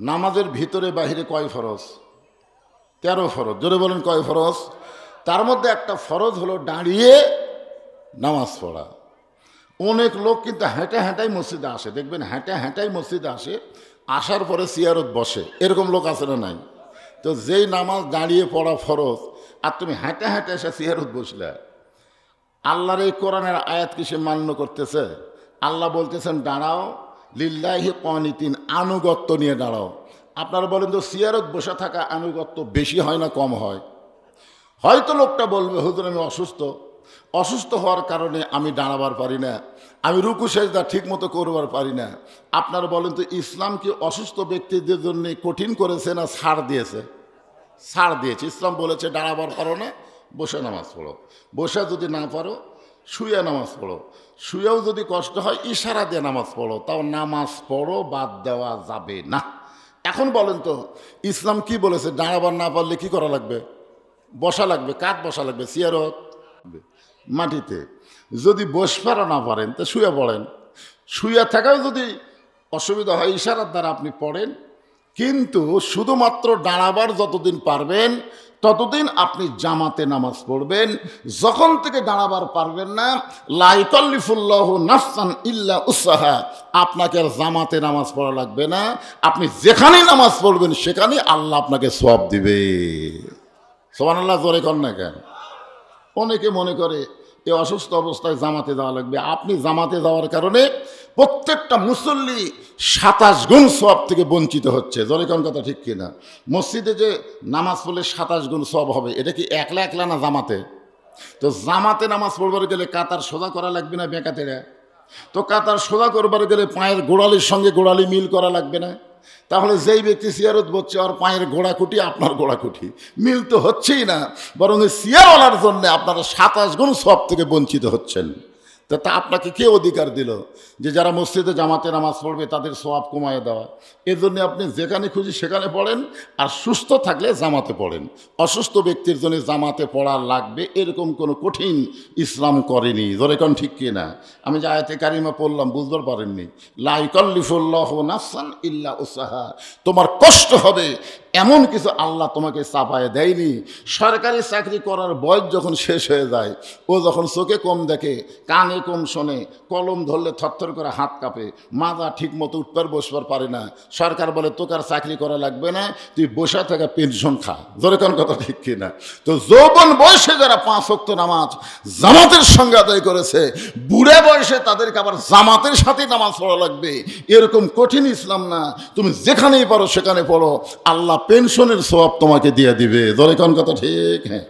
নামাজের ভিতরে বাহিরে কয় ফরজ? 13 ফরজ। জোরে বলেন কয় ফরজ? তার মধ্যে একটা ফরজ হলো দাঁড়িয়ে নামাজ পড়া। অনেক লোক কিন্তু হেঁটাই মসজিদে আসে, দেখবেন হেঁটাই মসজিদে আসে, আসার পরে সিয়ারত বসে। এরকম লোক আছে না নাই? তো যেই নামাজ দাঁড়িয়ে পড়া ফরজ, আর তুমি হেঁটে এসে সিয়ারত বসলে, আল্লাহর এই কোরআনের আয়াত কি সে মান্য করতেছে? আল্লাহ বলতেছেন দাঁড়াও, লিল্লাহি কানিতিন, আনুগত্য নিয়ে দাঁড়াও। আপনারা বলেন তো সিয়ারত বসে থাকা আনুগত্য বেশি হয় না কম হয়? হয়তো লোকটা বলবে, হুজুর আমি অসুস্থ হওয়ার কারণে আমি দাঁড়াবার পারি না, আমি রুকু সেজদা ঠিক মতো করবার পারি না। আপনারা বলেন তো ইসলাম কি অসুস্থ ব্যক্তিদের জন্য কঠিন করেছে না ছাড় দিয়েছে? ছাড় দিয়েছে। ইসলাম বলেছে দাঁড়াবার পারো না, বসে নামাজ পড়ো। বসে যদি না পারো শুয়ে নামাজ পড়ো। শুয়েও যদি কষ্ট হয় ইশারা দিয়ে নামাজ পড়ো, তাও নামাজ পড়ো, বাদ দেওয়া যাবে না। এখন বলেন তো ইসলাম কি বলেছে? দাঁড়াবার না পারলে কি করা লাগবে? বসা লাগবে। কাঠ বসা লাগবে, সিয়ারত মাটিতে। যদি বসপারও না পারেন তো শুয়ে পড়েন। শুয়ে থাকাও যদি অসুবিধা হয় ইশারার দ্বারা আপনি পড়েন, কিন্তু শুধুমাত্র দাঁড়াবার যতদিন পারবেন ততদিন আপনি জামাতে নামাজ পড়বেন। যখন থেকে দাঁড়াবার পারবেন না, লা ইউকাল্লিফুল্লাহু নাফসান ইল্লা উসআহা, আপনাকে আর জামাতে নামাজ পড়া লাগবে না। আপনি যেখানেই নামাজ পড়বেন সেখানে আল্লাহ আপনাকে সওয়াব দিবে। সুবহানাল্লাহ, জোরে কর না কেন? অনেকে মনে করে এই অসুস্থ অবস্থায় জামাতে যাওয়া লাগবে। আপনি জামাতে যাওয়ার কারণে প্রত্যেকটা মুসল্লি 27 গুণ সওয়াব থেকে বঞ্চিত হচ্ছে। জোরে কোন কথা ঠিক কিনা? মসজিদে যে নামাজ পড়লে 27 গুণ সওয়াব হবে, এটা কি একলা না জামাতে? তো জামাতে নামাজ পড়বার গেলে কাতার সোজা করা লাগবে না বেঁকাতেরা? তো কাতার সোজা করবার গেলে পায়ের গোড়ালির সঙ্গে গোড়ালি মিল করা লাগবে না? তাহলে যেই ব্যক্তি সিয়ারত বসছে আর পায়ের গোড়াকুটি আপনার গোড়াকুটি মিল তো হচ্ছেই না, বরং সিয়ারওয়ালার জন্য আপনারা 27 গুণ সওয়াব থেকে বঞ্চিত হচ্ছেন। তা আপনাকে কে অধিকার দিল যে যারা মসজিদে জামাতে নামাজ পড়বে তাদের সওয়াব কমায় দেওয়া? এজন্য আপনি যেখানে খুশি সেখানে পড়েন, আর সুস্থ থাকলে জামাতে পড়েন। অসুস্থ ব্যক্তির জন্য জামাতে পড়া লাগবে এরকম কোনো কঠিন ইসলাম করেনি। ধরে কোন ঠিক কি না? আমি যে আয়াতে কারিমা পড়লাম বুঝতে পারেননি? লা ইউকাল্লিফুল্লাহু নাফসান ইল্লা উসআহা, তোমার কষ্ট হবে এমন কিছু আল্লাহ তোমাকে চাপায় দেয়নি। সরকারি চাকরি করার বয়স যখন শেষ হয়ে যায়, ও যখন চোখে কম দেখে, কানে কম শোনে, কলম ধরলে থরথর করে হাত কাঁপে, মাজা ঠিক মতো উঠবার বসবার পারে না, সরকার বলে তোকে আর চাকরি করা লাগবে না, তুই বসে থাকা পেনশন খা। ধরে কোন কথা ঠিক কিনা? তো যৌবন বয়সে যারা 5 ওয়াক্ত নামাজ জামাতের সঙ্গে আদায় করেছে, বুড়ে বয়সে তাদেরকে আবার জামাতের সাথে নামাজ পড়া লাগবে এরকম কঠিন ইসলাম না। তুমি যেখানেই পারো সেখানে পড়ো, আল্লাহ পেনশনের সওয়াব তোমাকে দিয়ে দিবে। ধরে কোন কথা ঠিক? হ্যাঁ।